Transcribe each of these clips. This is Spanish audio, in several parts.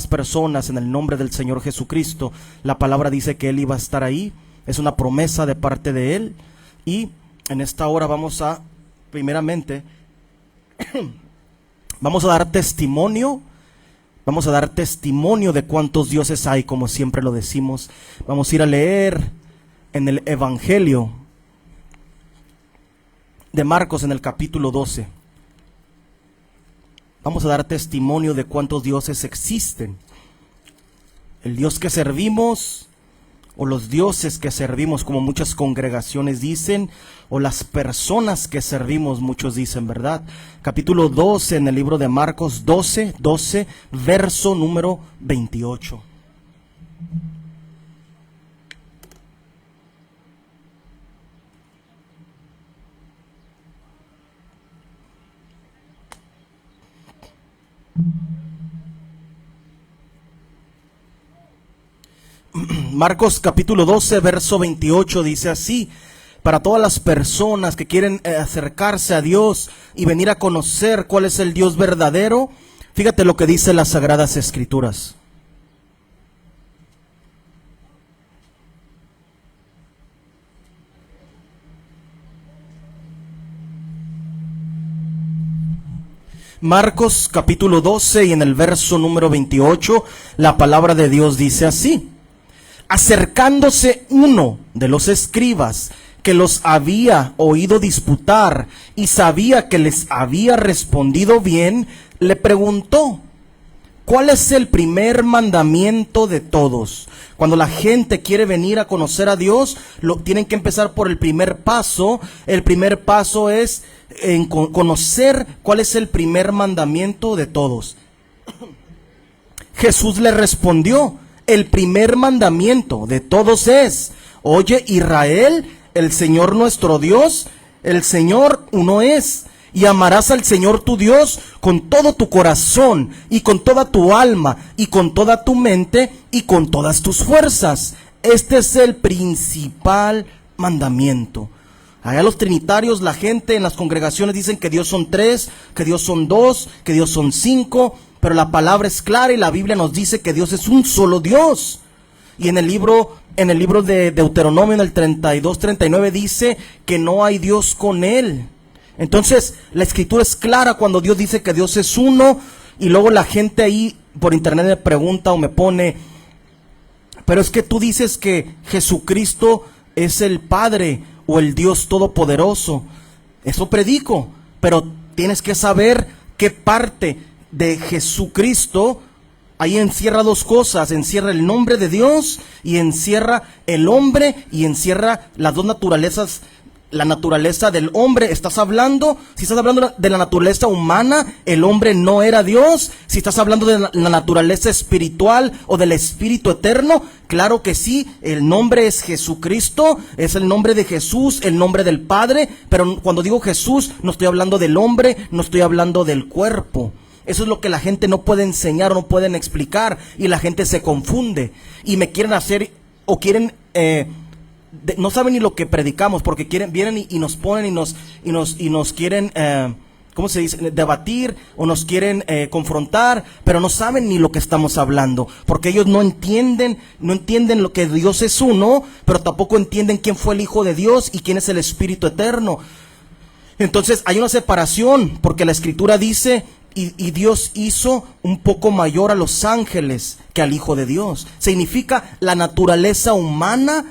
las personas en el nombre del Señor Jesucristo. La palabra dice que Él iba a estar ahí. Es una promesa de parte de Él. Y en esta hora vamos a, primeramente, vamos a dar testimonio. Vamos a dar testimonio de cuántos dioses hay, como siempre lo decimos. Vamos a ir a leer en el Evangelio de Marcos en el capítulo 12. Vamos a dar testimonio de cuántos dioses existen. El Dios que servimos, o los dioses que servimos, como muchas congregaciones dicen, o las personas que servimos, muchos dicen, ¿verdad? Capítulo 12 en el libro de Marcos, 12, verso número 28. Marcos capítulo 12, verso 28 dice así: para todas las personas que quieren acercarse a Dios y venir a conocer cuál es el Dios verdadero, fíjate lo que dice las Sagradas Escrituras. Marcos capítulo 12 y en el verso número 28, la palabra de Dios dice así: acercándose uno de los escribas que los había oído disputar y sabía que les había respondido bien, le preguntó: ¿cuál es el primer mandamiento de todos? Cuando la gente quiere venir a conocer a Dios, tienen que empezar por el primer paso. El primer paso es conocer cuál es el primer mandamiento de todos. Jesús le respondió: el primer mandamiento de todos es: oye, Israel, el Señor nuestro Dios, el Señor uno es, y amarás al Señor tu Dios con todo tu corazón, y con toda tu alma, y con toda tu mente, y con todas tus fuerzas. Este es el principal mandamiento. Allá los trinitarios, la gente en las congregaciones dicen que Dios son 3, que Dios son 2, que Dios son 5, pero la palabra es clara y la Biblia nos dice que Dios es un solo Dios. Y en el libro de Deuteronomio, en el 32-39, dice que no hay Dios con Él. Entonces, la escritura es clara cuando Dios dice que Dios es uno, y luego la gente ahí por internet me pregunta o me pone: pero es que tú dices que Jesucristo es el Padre o el Dios Todopoderoso. Eso predico, pero tienes que saber qué parte de Jesucristo ahí encierra dos cosas: encierra el nombre de Dios y encierra el hombre, y encierra las dos naturalezas. La naturaleza del hombre, estás hablando, si estás hablando de la naturaleza humana, el hombre no era Dios. Si estás hablando de la naturaleza espiritual o del espíritu eterno, claro que sí, el nombre es Jesucristo, es el nombre de Jesús, el nombre del Padre. Pero cuando digo Jesús, no estoy hablando del hombre, no estoy hablando del cuerpo. Eso es lo que la gente no puede enseñar o no pueden explicar, y la gente se confunde y me quieren hacer o quieren no saben ni lo que predicamos, porque vienen y nos ponen y nos quieren ¿cómo se dice? Debatir, o nos quieren confrontar, pero no saben ni lo que estamos hablando, porque ellos no entienden lo que Dios es uno, pero tampoco entienden quién fue el Hijo de Dios y quién es el Espíritu Eterno. Entonces hay una separación, porque la Escritura dice: y Dios hizo un poco mayor a los ángeles que al Hijo de Dios. Significa la naturaleza humana,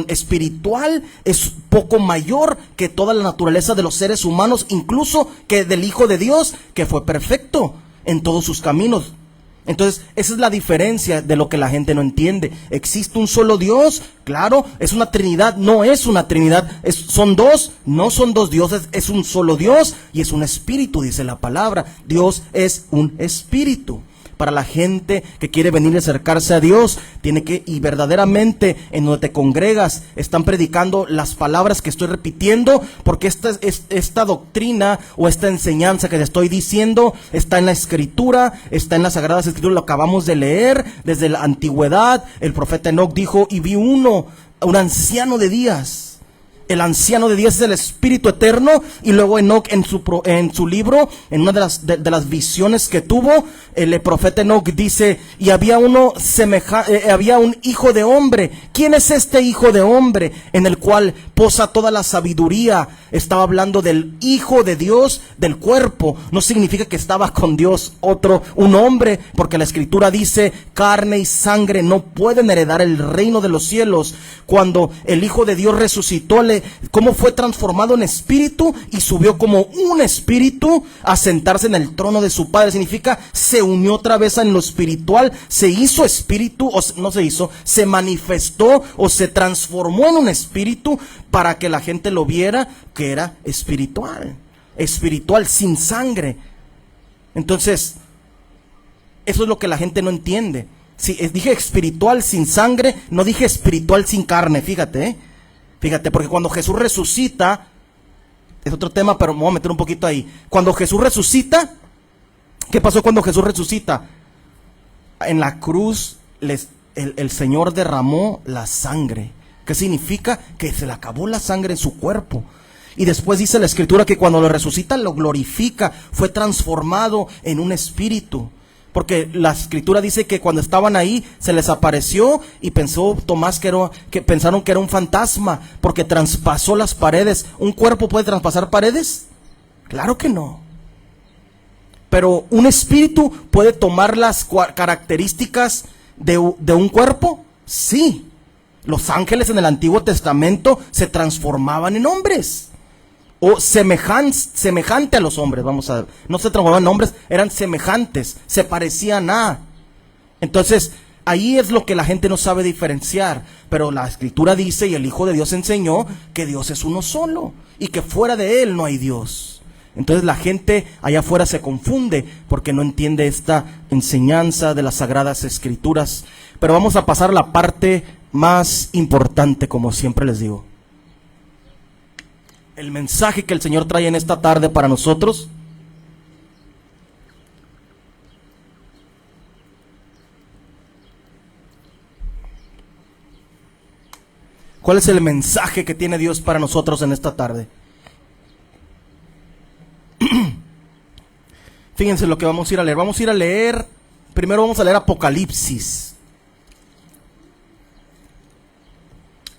espiritual es poco mayor que toda la naturaleza de los seres humanos, incluso que del Hijo de Dios, que fue perfecto en todos sus caminos. Entonces, esa es la diferencia de lo que la gente no entiende. ¿Existe un solo Dios? Claro. ¿Es una Trinidad? No es una Trinidad. ¿Son dos? No son dos dioses, es un solo Dios y es un espíritu, dice la palabra. Dios es un espíritu. Para la gente que quiere venir a acercarse a Dios, tiene que, y verdaderamente en donde te congregas están predicando las palabras que estoy repitiendo, porque esta doctrina o esta enseñanza que te estoy diciendo está en la Escritura, está en las Sagradas Escrituras. Lo acabamos de leer desde la antigüedad. El profeta Enoc dijo: y vi un anciano de días El anciano de días es el Espíritu eterno. Y luego Enoc en su libro, en una de las visiones que tuvo, el profeta Enoc dice: y había había un hijo de hombre. ¿Quién es este hijo de hombre en el cual posa toda la sabiduría? Estaba hablando del Hijo de Dios del cuerpo. No significa que estaba con Dios un hombre, porque la Escritura dice: carne y sangre no pueden heredar el reino de los cielos. Cuando el Hijo de Dios resucitó, cómo fue transformado en espíritu y subió como un espíritu a sentarse en el trono de su Padre. Significa, se unió otra vez en lo espiritual, se hizo espíritu, se manifestó o se transformó en un espíritu para que la gente lo viera que era espiritual sin sangre. Entonces, eso es lo que la gente no entiende. Si dije espiritual sin sangre, no dije espiritual sin carne, fíjate, Fíjate, porque cuando Jesús resucita, es otro tema, pero me voy a meter un poquito ahí. Cuando Jesús resucita, ¿qué pasó cuando Jesús resucita? En la cruz el Señor derramó la sangre. ¿Qué significa? Que se le acabó la sangre en su cuerpo. Y después dice la Escritura que cuando lo resucita, lo glorifica, fue transformado en un espíritu. Porque la Escritura dice que cuando estaban ahí se les apareció y pensó Tomás que pensaron que era un fantasma, porque traspasó las paredes. ¿Un cuerpo puede traspasar paredes? Claro que no. Pero un espíritu puede tomar las características de un cuerpo. Sí. Los ángeles en el Antiguo Testamento se transformaban en hombres. O semejante a los hombres, vamos a ver. No se transformaban en hombres, eran semejantes, se parecían a. Entonces, ahí es lo que la gente no sabe diferenciar. Pero la Escritura dice, y el Hijo de Dios enseñó, que Dios es uno solo, y que fuera de Él no hay Dios. Entonces la gente allá afuera se confunde, porque no entiende esta enseñanza de las Sagradas Escrituras. Pero vamos a pasar a la parte más importante, como siempre les digo. El mensaje que el Señor trae en esta tarde para nosotros. ¿Cuál es el mensaje que tiene Dios para nosotros en esta tarde? Fíjense lo que vamos a ir a leer. Vamos a ir a leer, primero vamos a leer Apocalipsis.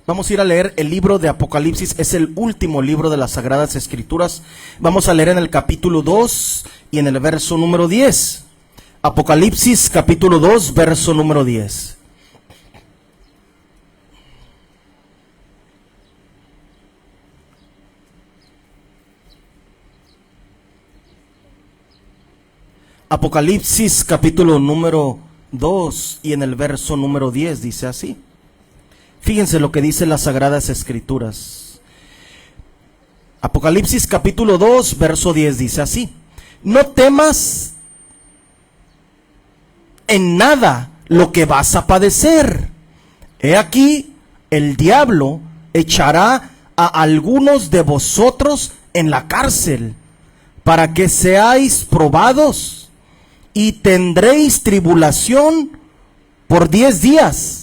Vamos a ir a leer el libro de Apocalipsis, es el último libro de las Sagradas Escrituras. Vamos a leer en el capítulo 2 y en el verso número 10. Apocalipsis capítulo 2, verso número 10. Apocalipsis capítulo número 2 y en el verso número 10 dice así. Fíjense lo que dicen las Sagradas Escrituras. Apocalipsis capítulo 2, verso 10 dice así. No temas en nada lo que vas a padecer. He aquí, el diablo echará a algunos de vosotros en la cárcel, para que seáis probados, y tendréis tribulación por 10 días.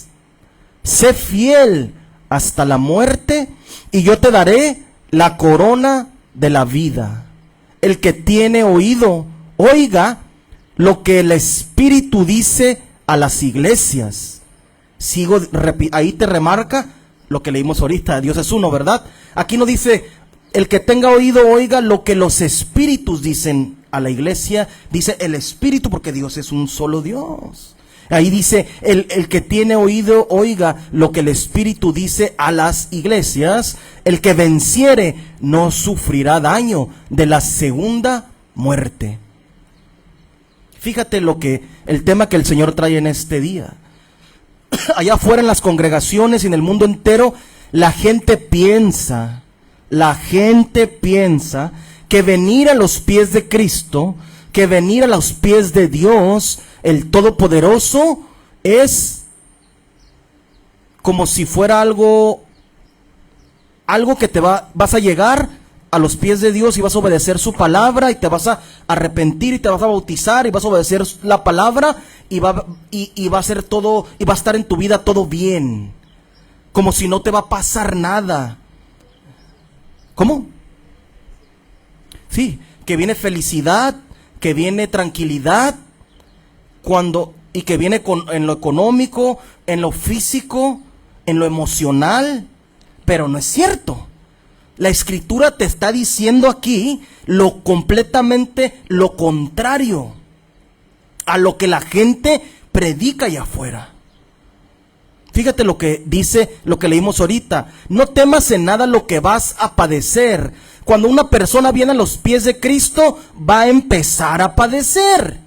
Sé fiel hasta la muerte, y yo te daré la corona de la vida. El que tiene oído, oiga lo que el Espíritu dice a las iglesias. Ahí te remarca lo que leímos ahorita, Dios es uno, ¿verdad? Aquí no dice, el que tenga oído, oiga lo que los espíritus dicen a la iglesia. Dice el Espíritu, porque Dios es un solo Dios. Ahí dice, el que tiene oído, oiga lo que el Espíritu dice a las iglesias. El que venciere no sufrirá daño de la segunda muerte. Fíjate el tema que el Señor trae en este día. Allá afuera en las congregaciones y en el mundo entero, la gente piensa que venir a los pies de Cristo, que venir a los pies de Dios, el Todopoderoso, es como si fuera algo que vas a llegar a los pies de Dios y vas a obedecer su palabra y te vas a arrepentir y te vas a bautizar y vas a obedecer la palabra y va a ser todo, y va a estar en tu vida todo bien, como si no te va a pasar nada. ¿Cómo? Sí, que viene felicidad, que viene tranquilidad, y que viene en lo económico, en lo físico, en lo emocional, pero no es cierto. La Escritura te está diciendo aquí completamente lo contrario a lo que la gente predica allá afuera. Fíjate lo que dice, lo que leímos ahorita. No temas en nada lo que vas a padecer. Cuando una persona viene a los pies de Cristo, va a empezar a padecer.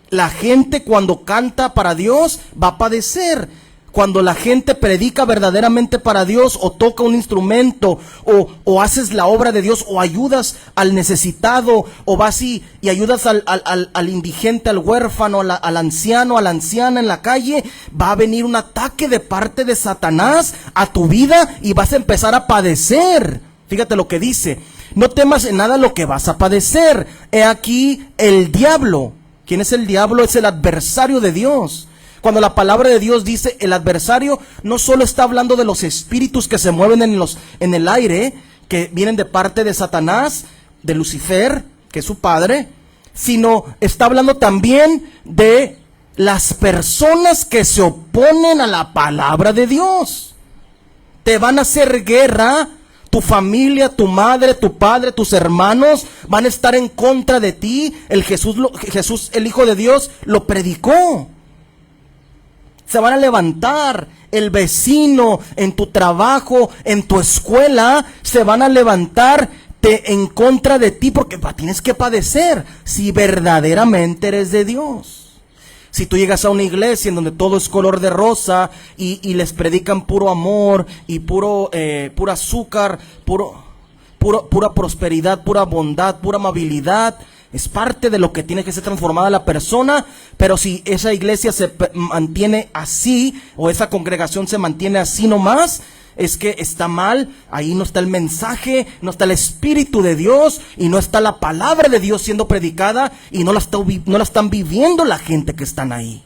La gente cuando canta para Dios va a padecer. Cuando la gente predica verdaderamente para Dios, o toca un instrumento, o haces la obra de Dios, o ayudas al necesitado, o vas y ayudas al indigente, al huérfano, al anciano, a la anciana en la calle, va a venir un ataque de parte de Satanás a tu vida y vas a empezar a padecer. Fíjate lo que dice: no temas en nada lo que vas a padecer. He aquí el diablo. ¿Quién es el diablo? Es el adversario de Dios. Cuando la palabra de Dios dice el adversario, no solo está hablando de los espíritus que se mueven en el aire, que vienen de parte de Satanás, de Lucifer, que es su padre, sino está hablando también de las personas que se oponen a la palabra de Dios. Te van a hacer guerra. Tu familia, tu madre, tu padre, tus hermanos van a estar en contra de ti. Jesús, el Hijo de Dios, lo predicó. Se van a levantar. El vecino, en tu trabajo, en tu escuela, se van a levantar en contra de ti, porque tienes que padecer si verdaderamente eres de Dios. Si tú llegas a una iglesia en donde todo es color de rosa y les predican puro amor y pura azúcar, pura prosperidad, pura bondad, pura amabilidad, es parte de lo que tiene que ser transformada la persona. Pero si esa iglesia se mantiene así, o esa congregación se mantiene así nomás, es que está mal. Ahí no está el mensaje, no está el Espíritu de Dios, y no está la palabra de Dios siendo predicada, y no la están viviendo la gente que están ahí.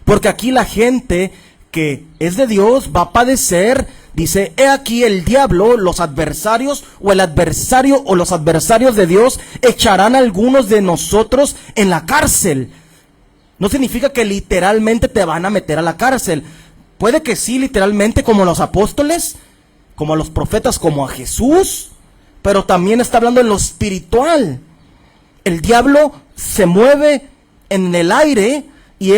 Porque aquí la gente que es de Dios va a padecer. Dice: he aquí el diablo, los adversarios, o el adversario o los adversarios de Dios echarán a algunos de nosotros en la cárcel. No significa que literalmente te van a meter a la cárcel. Puede que sí, literalmente, como a los apóstoles, como a los profetas, como a Jesús, pero también está hablando en lo espiritual. El diablo se mueve en el aire, y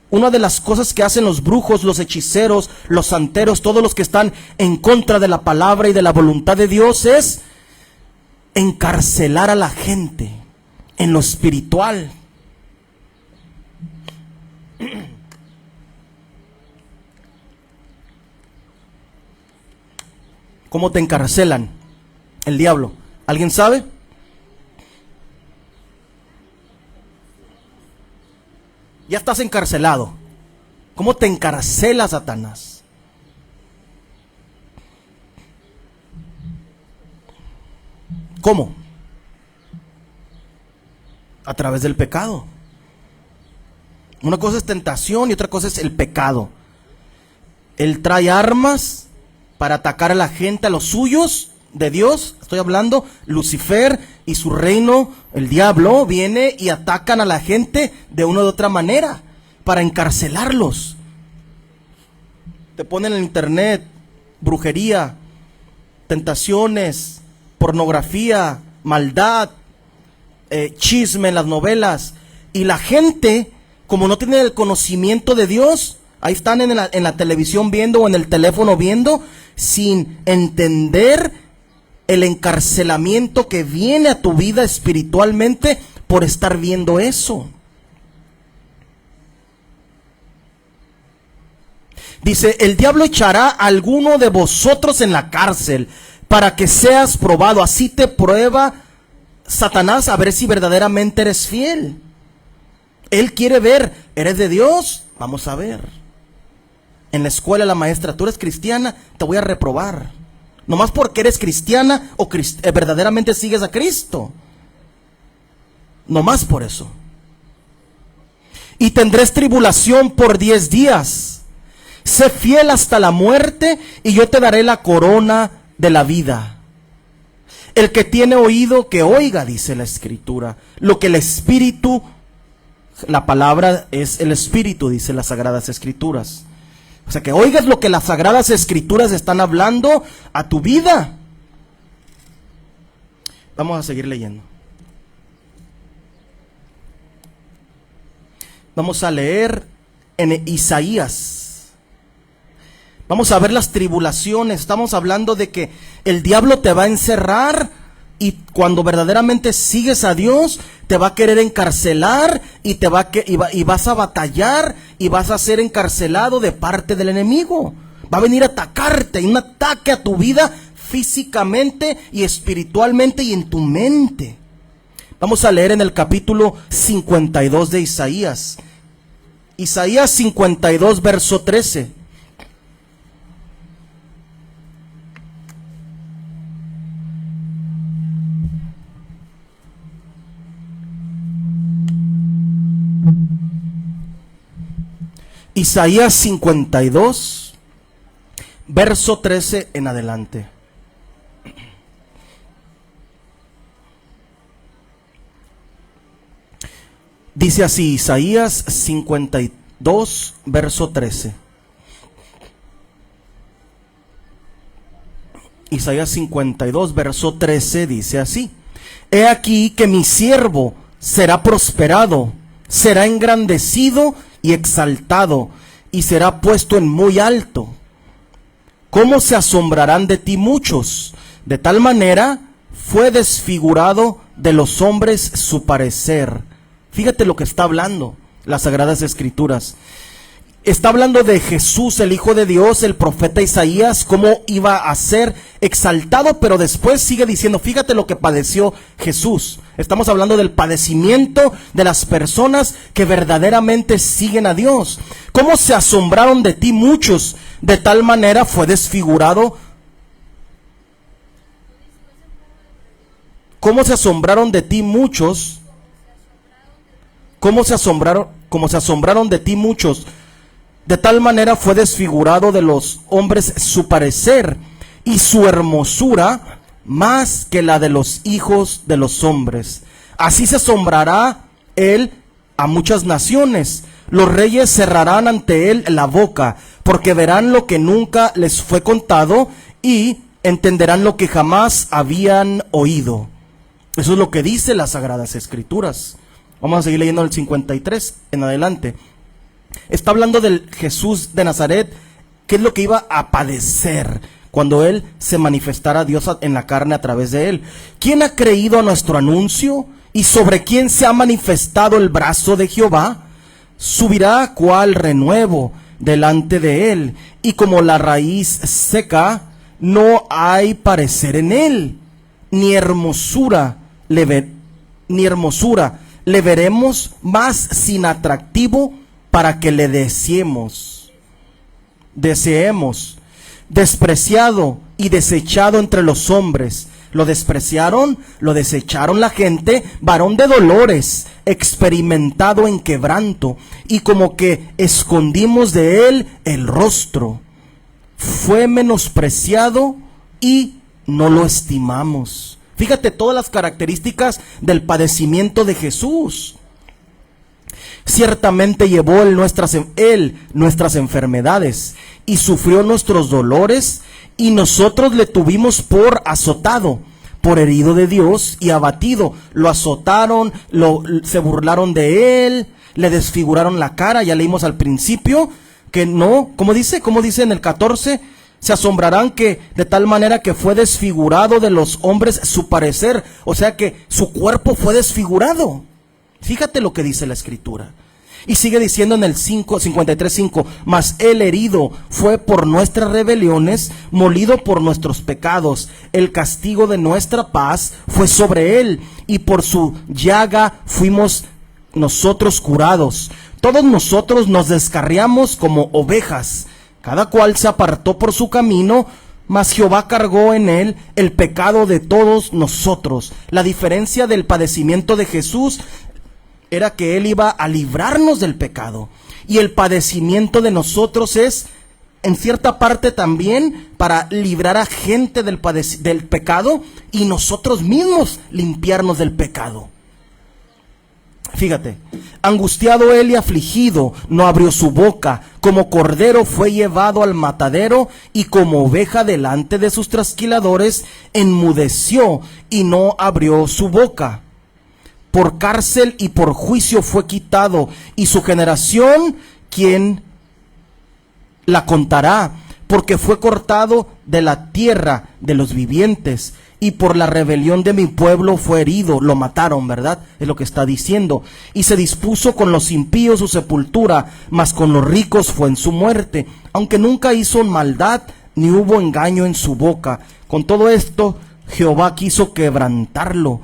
una de las cosas que hacen los brujos, los hechiceros, los santeros, todos los que están en contra de la palabra y de la voluntad de Dios, es encarcelar a la gente en lo espiritual. ¿Cómo te encarcelan el diablo? ¿Alguien sabe? Ya estás encarcelado. ¿Cómo te encarcela Satanás? ¿Cómo? A través del pecado. Una cosa es tentación y otra cosa es el pecado. Él trae armas para atacar a la gente, a los suyos de Dios. Estoy hablando, Lucifer y su reino, el diablo, viene y atacan a la gente de una u otra manera para encarcelarlos. Te ponen en internet brujería, tentaciones, pornografía, maldad, chisme en las novelas. Y la gente, como no tiene el conocimiento de Dios, ahí están en la televisión viendo, o en el teléfono viendo, sin entender el encarcelamiento que viene a tu vida espiritualmente por estar viendo eso. Dice: el diablo echará a alguno de vosotros en la cárcel para que seas probado. Así te prueba Satanás a ver si verdaderamente eres fiel. Él quiere ver, ¿eres de Dios? Vamos a ver. En la escuela la maestra: tú eres cristiana, te voy a reprobar. Nomás porque eres cristiana o verdaderamente sigues a Cristo. Nomás por eso. Y tendréis tribulación por 10 días. Sé fiel hasta la muerte y yo te daré la corona de la vida. El que tiene oído, que oiga, dice la Escritura. Lo que el Espíritu, la palabra es el Espíritu, dice las Sagradas Escrituras. O sea, que oigas lo que las Sagradas Escrituras están hablando a tu vida. Vamos a seguir leyendo. Vamos a leer en Isaías. Vamos a ver las tribulaciones. Estamos hablando de que el diablo te va a encerrar y cuando verdaderamente sigues a Dios, te va a querer encarcelar y vas a batallar y vas a ser encarcelado de parte del enemigo. Va a venir a atacarte, un ataque a tu vida físicamente y espiritualmente y en tu mente. Vamos a leer en el capítulo 52 de Isaías. Isaías 52, verso 13. Isaías 52, verso 13 en adelante. Dice así, Isaías 52, verso 13. Isaías 52, verso 13 dice así: He aquí que mi siervo será prosperado, será engrandecido y exaltado, y será puesto en muy alto. ¿Cómo se asombrarán de ti muchos? De tal manera fue desfigurado de los hombres su parecer. Fíjate lo que está hablando las Sagradas Escrituras. Está hablando de Jesús, el Hijo de Dios, el profeta Isaías, cómo iba a ser exaltado, pero después sigue diciendo, fíjate lo que padeció Jesús. Estamos hablando del padecimiento de las personas que verdaderamente siguen a Dios. ¿Cómo se asombraron de ti muchos? De tal manera fue desfigurado. ¿Cómo se asombraron de ti muchos? ¿Cómo se asombraron de ti muchos? De tal manera fue desfigurado de los hombres su parecer, y su hermosura más que la de los hijos de los hombres. Así se asombrará él a muchas naciones. Los reyes cerrarán ante él la boca, porque verán lo que nunca les fue contado y entenderán lo que jamás habían oído. Eso es lo que dice las Sagradas Escrituras. Vamos a seguir leyendo el 53 en adelante. Está hablando del Jesús de Nazaret, qué es lo que iba a padecer cuando él se manifestara a Dios en la carne a través de él. ¿Quién ha creído a nuestro anuncio? ¿Y sobre quién se ha manifestado el brazo de Jehová? Subirá cual renuevo delante de él, y como la raíz seca, no hay parecer en él, ni hermosura le veremos más sin atractivo para que le deseemos. Despreciado y desechado entre los hombres. Lo despreciaron, lo desecharon la gente, varón de dolores, experimentado en quebranto, y como que escondimos de él el rostro. Fue menospreciado y no lo estimamos. Fíjate todas las características del padecimiento de Jesús. Ciertamente llevó él nuestras enfermedades y sufrió nuestros dolores, y nosotros le tuvimos por azotado, por herido de Dios y abatido. Lo azotaron, se burlaron de él, le desfiguraron la cara. Ya leímos al principio que no, ¿cómo dice en el 14? Se asombrarán que de tal manera que fue desfigurado de los hombres su parecer. O sea que su cuerpo fue desfigurado. Fíjate lo que dice la Escritura. Y sigue diciendo en el 53:5, mas él herido fue por nuestras rebeliones, molido por nuestros pecados. El castigo de nuestra paz fue sobre él, y por su llaga fuimos nosotros curados. Todos nosotros nos descarriamos como ovejas, cada cual se apartó por su camino, mas Jehová cargó en él el pecado de todos nosotros. La diferencia del padecimiento de Jesús era que él iba a librarnos del pecado, y el padecimiento de nosotros es en cierta parte también para librar a gente del pecado y nosotros mismos limpiarnos del pecado. Fíjate, angustiado él y afligido, no abrió su boca, como cordero fue llevado al matadero, y como oveja delante de sus trasquiladores, enmudeció y no abrió su boca. Por cárcel y por juicio fue quitado, y su generación, ¿quién la contará? Porque fue cortado de la tierra de los vivientes, y por la rebelión de mi pueblo fue herido. Lo mataron, ¿verdad? Es lo que está diciendo. Y se dispuso con los impíos su sepultura, mas con los ricos fue en su muerte, aunque nunca hizo maldad, ni hubo engaño en su boca. Con todo esto, Jehová quiso quebrantarlo,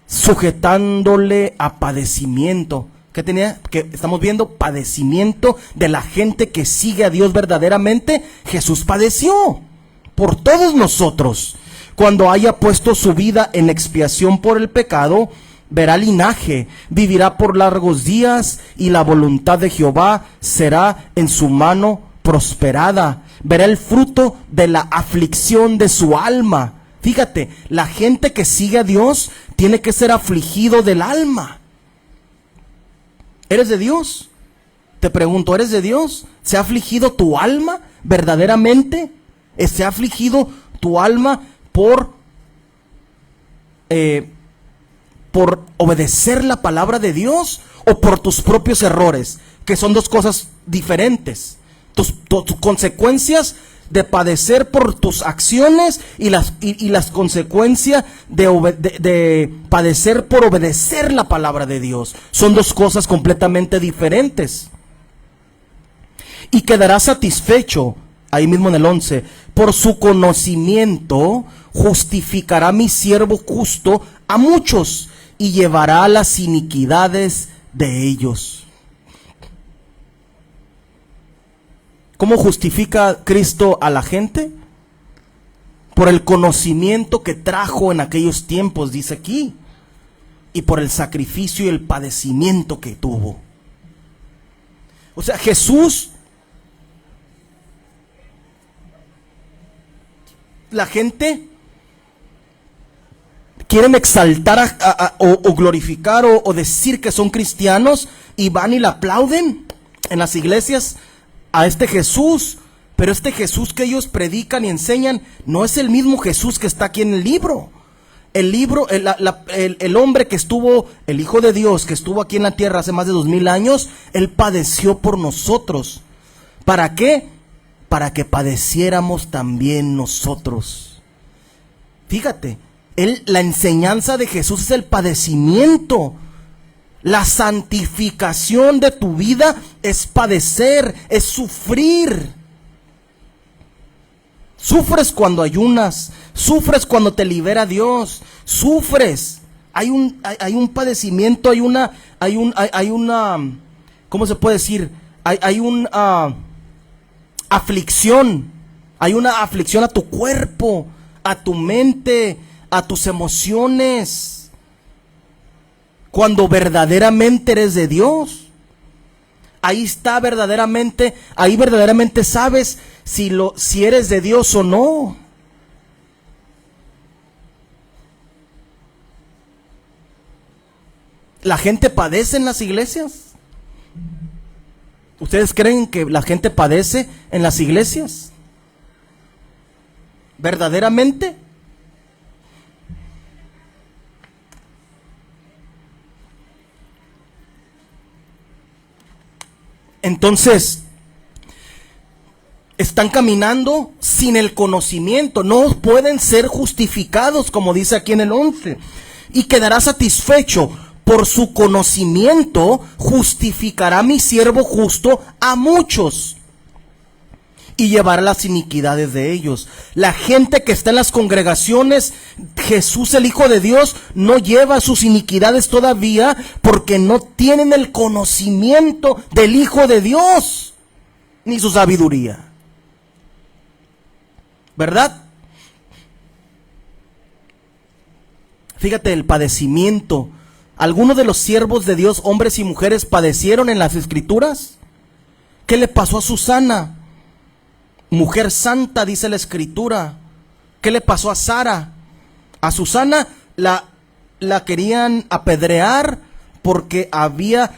sujetándole a padecimiento. ¿Qué tenía? Que estamos viendo padecimiento de la gente que sigue a Dios verdaderamente. Jesús padeció por todos nosotros. Cuando haya puesto su vida en expiación por el pecado, verá linaje, vivirá por largos días, y la voluntad de Jehová será en su mano prosperada. Verá el fruto de la aflicción de su alma. Fíjate, la gente que sigue a Dios tiene que ser afligido del alma. ¿Eres de Dios? Te pregunto, ¿eres de Dios? ¿Se ha afligido tu alma verdaderamente? ¿Se ha afligido tu alma por obedecer la palabra de Dios, o por tus propios errores? Que son dos cosas diferentes. Tus consecuencias de padecer por tus acciones y las consecuencias de padecer por obedecer la palabra de Dios. Son dos cosas completamente diferentes. Y quedará satisfecho, ahí mismo en el 11, por su conocimiento justificará mi siervo justo a muchos, y llevará las iniquidades de ellos. ¿Cómo justifica Cristo a la gente? Por el conocimiento que trajo en aquellos tiempos, dice aquí, y por el sacrificio y el padecimiento que tuvo. O sea, Jesús, la gente quieren exaltar o glorificar o decir que son cristianos, y van y le aplauden en las iglesias a este Jesús, pero este Jesús que ellos predican y enseñan no es el mismo Jesús que está aquí en el libro. El hombre que estuvo, el Hijo de Dios que estuvo aquí en la tierra hace más de 2000 años, Él padeció por nosotros. ¿Para qué? Para que padeciéramos también nosotros. Fíjate, la enseñanza de Jesús es el padecimiento. La santificación de tu vida es padecer, es sufrir. Sufres cuando ayunas, sufres cuando te libera Dios, sufres. Hay un padecimiento, hay una, ¿cómo se puede decir? Hay una aflicción, hay una aflicción a tu cuerpo, a tu mente, a tus emociones. Cuando verdaderamente eres de Dios, ahí verdaderamente sabes si eres de Dios o no. ¿La gente padece en las iglesias? ¿Ustedes creen que la gente padece en las iglesias? ¿Verdaderamente? Entonces, están caminando sin el conocimiento, no pueden ser justificados, como dice aquí en el 11. Y quedará satisfecho, por su conocimiento justificará mi siervo justo a muchos, y llevará las iniquidades de ellos. La gente que está en las congregaciones, Jesús el Hijo de Dios no lleva sus iniquidades todavía, porque no tienen el conocimiento del Hijo de Dios, ni su sabiduría. ¿Verdad? Fíjate el padecimiento. ¿Algunos de los siervos de Dios, hombres y mujeres, padecieron en las Escrituras? ¿Qué le pasó a Susana? mujer santa, dice la Escritura. ¿Qué le pasó a Sara? A Susana la querían apedrear porque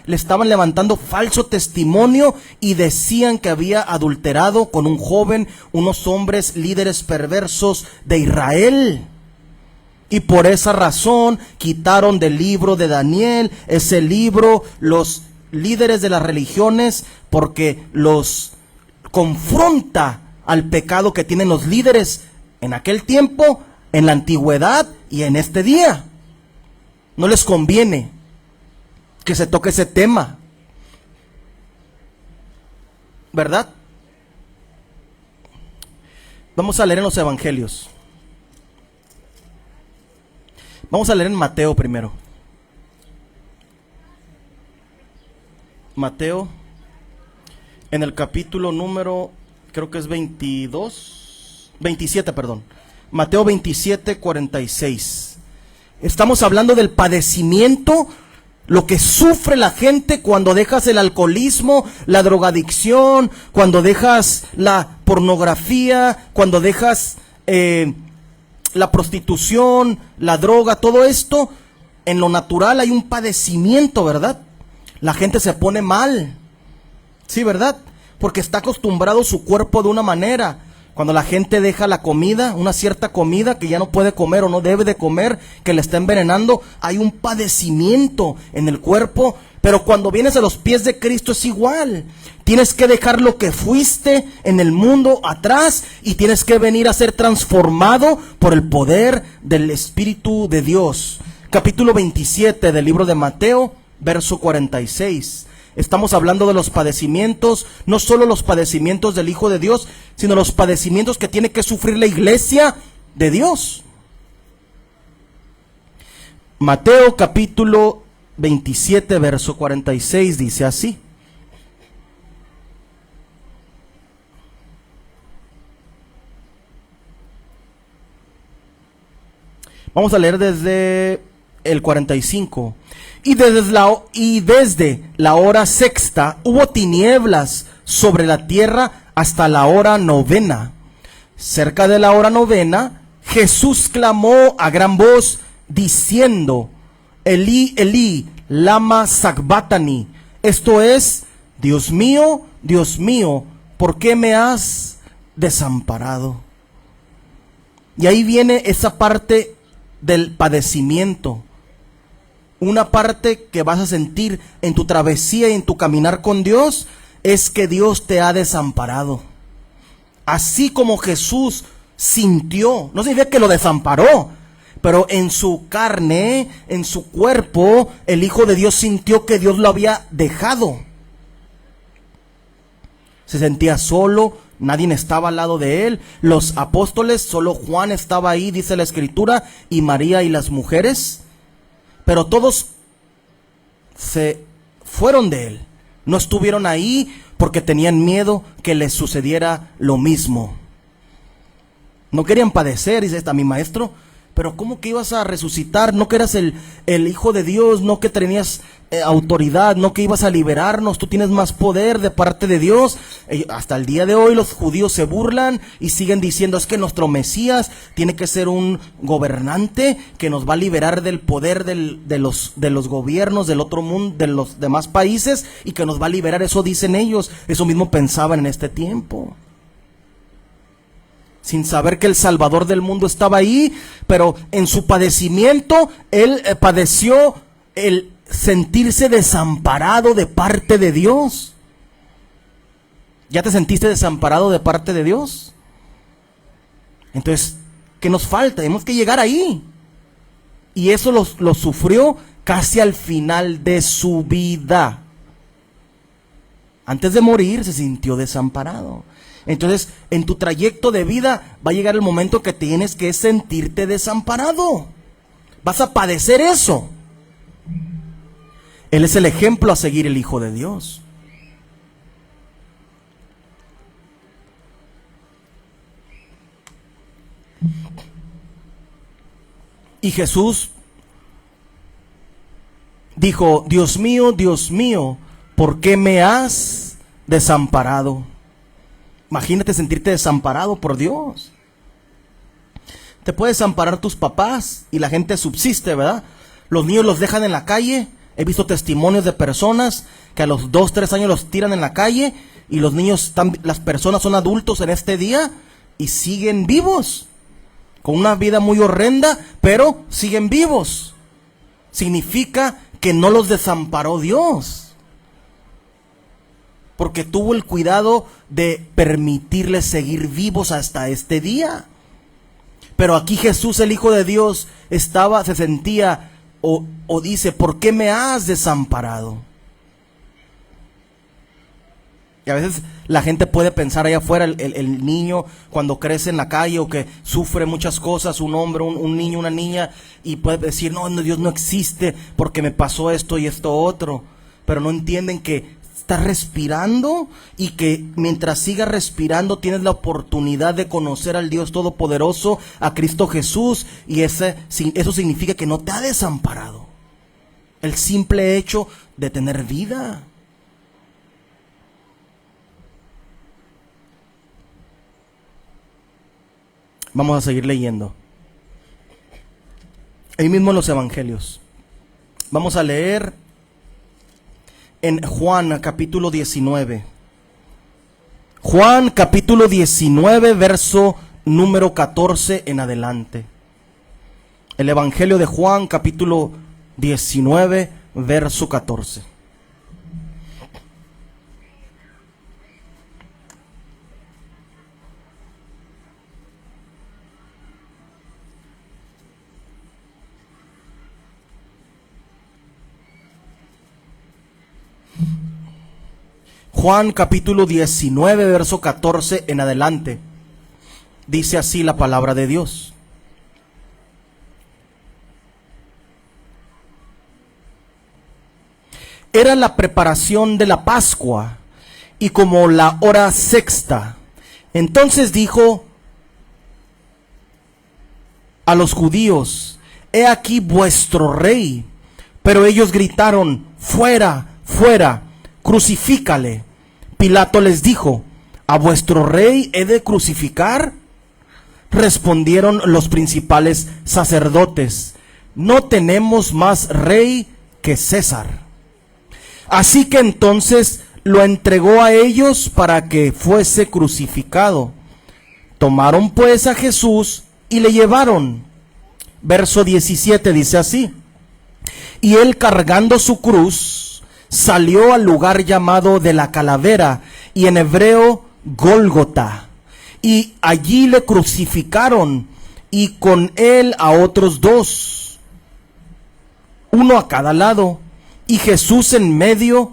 le estaban levantando falso testimonio y decían que había adulterado con un joven, unos hombres líderes perversos de Israel. Y por esa razón quitaron del libro de Daniel ese libro, los líderes de las religiones, porque los confronta al pecado que tienen los líderes en aquel tiempo, en la antigüedad y en este día. No les conviene que se toque ese tema, ¿verdad? Vamos a leer en los evangelios. Vamos a leer en Mateo primero. Mateo, en el capítulo número, creo que es 27, perdón. Mateo 27, 46. Estamos hablando del padecimiento, lo que sufre la gente cuando dejas el alcoholismo, la drogadicción, cuando dejas la pornografía, cuando dejas la prostitución, la droga, todo esto. En lo natural hay un padecimiento, ¿verdad? La gente se pone mal, sí, ¿verdad? Porque está acostumbrado su cuerpo de una manera. Cuando la gente deja la comida, una cierta comida que ya no puede comer o no debe de comer, que le está envenenando, hay un padecimiento en el cuerpo. Pero cuando vienes a los pies de Cristo es igual. Tienes que dejar lo que fuiste en el mundo atrás y tienes que venir a ser transformado por el poder del Espíritu de Dios. Capítulo 27 del libro de Mateo, verso 46. Estamos hablando de los padecimientos, no solo los padecimientos del Hijo de Dios, sino los padecimientos que tiene que sufrir la iglesia de Dios. Mateo capítulo 27, verso 46 dice así. Vamos a leer desde el 45. Y desde la hora sexta hubo tinieblas sobre la tierra hasta la hora novena. Cerca de la hora novena, Jesús clamó a gran voz diciendo: Elí, Elí, lama sabachthani. Esto es: Dios mío, ¿por qué me has desamparado? Y ahí viene esa parte del padecimiento. Una parte que vas a sentir en tu travesía y en tu caminar con Dios es que Dios te ha desamparado. Así como Jesús sintió, no significa que lo desamparó, pero en su carne, en su cuerpo, el Hijo de Dios sintió que Dios lo había dejado. Se sentía solo, nadie estaba al lado de él. Los apóstoles, solo Juan estaba ahí, dice la Escritura, y María y las mujeres. Pero todos se fueron de él. No estuvieron ahí porque tenían miedo que les sucediera lo mismo. No querían padecer, dice mi maestro. Pero ¿cómo que ibas a resucitar? ¿No que eras el Hijo de Dios? ¿No que tenías autoridad? ¿No que ibas a liberarnos? Tú tienes más poder de parte de Dios. Hasta el día de hoy los judíos se burlan y siguen diciendo: es que nuestro Mesías tiene que ser un gobernante que nos va a liberar del poder de los gobiernos del otro mundo, de los demás países, y que nos va a liberar. Eso dicen ellos. Eso mismo pensaban en este tiempo, sin saber que el Salvador del mundo estaba ahí. Pero en su padecimiento, él padeció el sentirse desamparado de parte de Dios. ¿Ya te sentiste desamparado de parte de Dios? Entonces, ¿qué nos falta? Tenemos que llegar ahí. Y eso lo sufrió casi al final de su vida. Antes de morir se sintió desamparado. Entonces, en tu trayecto de vida va a llegar el momento que tienes que sentirte desamparado. Vas a padecer eso. Él es el ejemplo a seguir, el Hijo de Dios. Y Jesús dijo: Dios mío, ¿por qué me has desamparado? Imagínate sentirte desamparado por Dios. Te puede desamparar tus papás y la gente subsiste, ¿verdad? Los niños los dejan en la calle. He visto testimonios de personas que a los 2, 3 años los tiran en la calle y los niños, las personas son adultos en este día y siguen vivos. Con una vida muy horrenda, pero siguen vivos. Significa que no los desamparó Dios, porque tuvo el cuidado de permitirles seguir vivos hasta este día. Pero aquí Jesús, el Hijo de Dios, se sentía o dice: ¿por qué me has desamparado? Y a veces la gente puede pensar allá afuera, el niño cuando crece en la calle o que sufre muchas cosas, un hombre, un niño, una niña, y puede decir: no, Dios no existe porque me pasó esto y esto otro. Pero no entienden que estás respirando y que mientras sigas respirando tienes la oportunidad de conocer al Dios Todopoderoso, a Cristo Jesús, y eso significa que no te ha desamparado. El simple hecho de tener vida. Vamos a seguir leyendo. Ahí mismo en los evangelios. Vamos a leer en Juan capítulo 19. Juan capítulo 19, verso número 14 en adelante. El evangelio de Juan capítulo 19, verso 14. Juan capítulo 19, verso 14 en adelante. Dice así la palabra de Dios. Era la preparación de la Pascua y como la hora sexta. Entonces dijo a los judíos: he aquí vuestro rey. Pero ellos gritaron: fuera, fuera, crucifícale. Pilato les dijo: ¿a vuestro rey he de crucificar? Respondieron los principales sacerdotes: no tenemos más rey que César. Así que entonces lo entregó a ellos para que fuese crucificado. Tomaron pues a Jesús y le llevaron. Verso 17 dice así: y él, cargando su cruz, salió al lugar llamado de la calavera, y en hebreo Gólgota, y allí le crucificaron, y con él a otros dos, uno a cada lado, y Jesús en medio.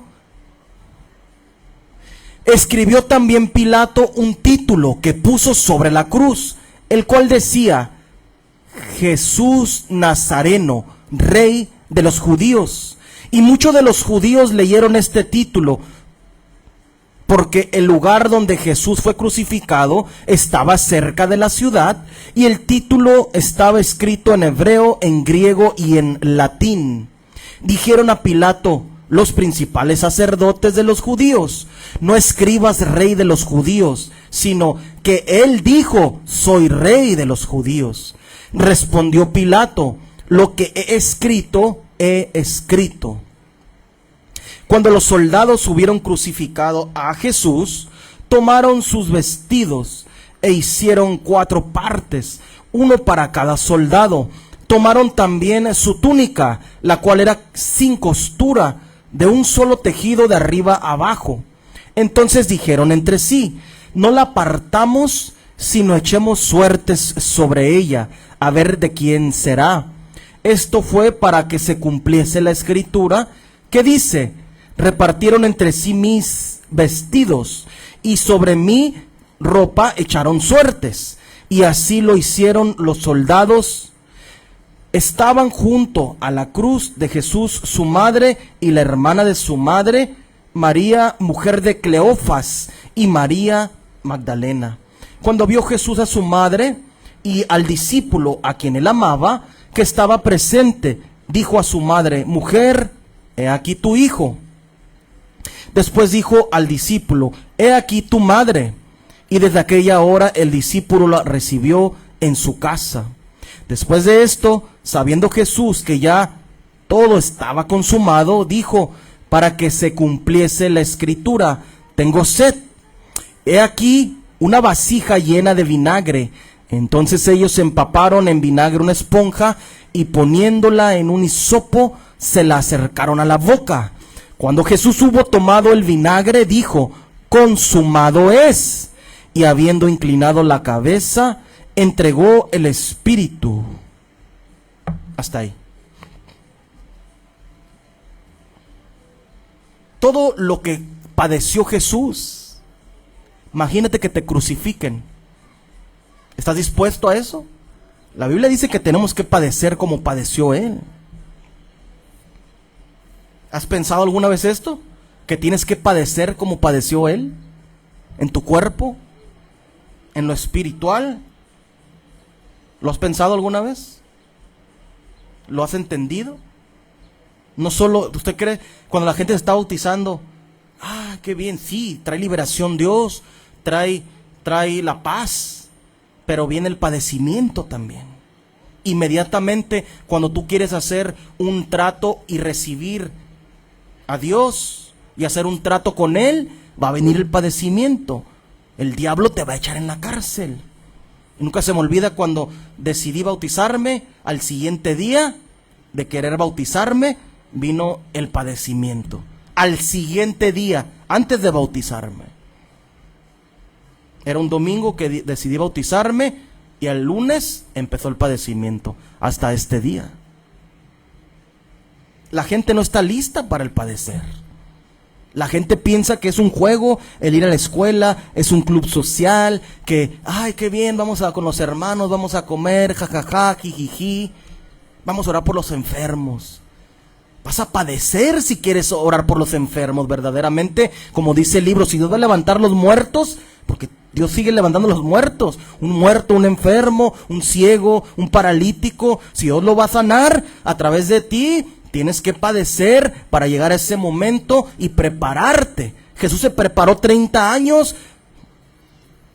Escribió también Pilato un título que puso sobre la cruz, el cual decía: Jesús Nazareno, Rey de los judíos. Y muchos de los judíos leyeron este título, porque el lugar donde Jesús fue crucificado estaba cerca de la ciudad, y el título estaba escrito en hebreo, en griego y en latín. Dijeron a Pilato los principales sacerdotes de los judíos: no escribas rey de los judíos, sino que él dijo: soy rey de los judíos. Respondió Pilato: lo que he escrito, he escrito. Cuando los soldados hubieron crucificado a Jesús, tomaron sus vestidos e hicieron 4 partes, uno para cada soldado. Tomaron también su túnica, la cual era sin costura, de un solo tejido de arriba abajo. Entonces dijeron entre sí: no la partamos, sino echemos suertes sobre ella, a ver de quién será. Esto fue para que se cumpliese la escritura que dice: repartieron entre sí mis vestidos, y sobre mi ropa echaron suertes. Y así lo hicieron los soldados. Estaban junto a la cruz de Jesús su madre y la hermana de su madre, María, mujer de Cleofas, y María Magdalena. Cuando vio Jesús a su madre y al discípulo a quien él amaba, que estaba presente, dijo a su madre: mujer, he aquí tu hijo. Después dijo al discípulo: he aquí tu madre. Y desde aquella hora el discípulo la recibió en su casa. Después de esto, sabiendo Jesús que ya todo estaba consumado, dijo, para que se cumpliese la escritura, tengo sed. He aquí una vasija llena de vinagre. Entonces ellos empaparon en vinagre una esponja y poniéndola en un hisopo, se la acercaron a la boca. Cuando Jesús hubo tomado el vinagre, dijo, consumado es. Y habiendo inclinado la cabeza, entregó el espíritu. Hasta ahí. Todo lo que padeció Jesús. Imagínate que te crucifiquen. ¿Estás dispuesto a eso? La Biblia dice que tenemos que padecer como padeció Él. ¿Has pensado alguna vez esto? ¿Que tienes que padecer como padeció Él? ¿En tu cuerpo? ¿En lo espiritual? ¿Lo has pensado alguna vez? ¿Lo has entendido? No solo, ¿usted cree cuando la gente se está bautizando? Ah, qué bien, sí, trae liberación Dios, trae la paz, pero viene el padecimiento también. Inmediatamente cuando tú quieres hacer un trato y recibir a Dios y hacer un trato con Él, va a venir el padecimiento. El diablo te va a echar en la cárcel. Y nunca se me olvida cuando decidí bautizarme, al siguiente día de querer bautizarme, vino el padecimiento. Al siguiente día, antes de bautizarme. Era un domingo que decidí bautizarme y el lunes empezó el padecimiento. Hasta este día. La gente no está lista para el padecer. La gente piensa que es un juego el ir a la escuela, es un club social, que, ay, qué bien, vamos a con los hermanos, vamos a comer, jajaja, jijiji, vamos a orar por los enfermos. Vas a padecer si quieres orar por los enfermos verdaderamente, como dice el libro, si Dios va a levantar los muertos, porque Dios sigue levantando los muertos, un muerto, un enfermo, un ciego, un paralítico, si Dios lo va a sanar a través de ti, tienes que padecer para llegar a ese momento y prepararte. Jesús se preparó 30 años,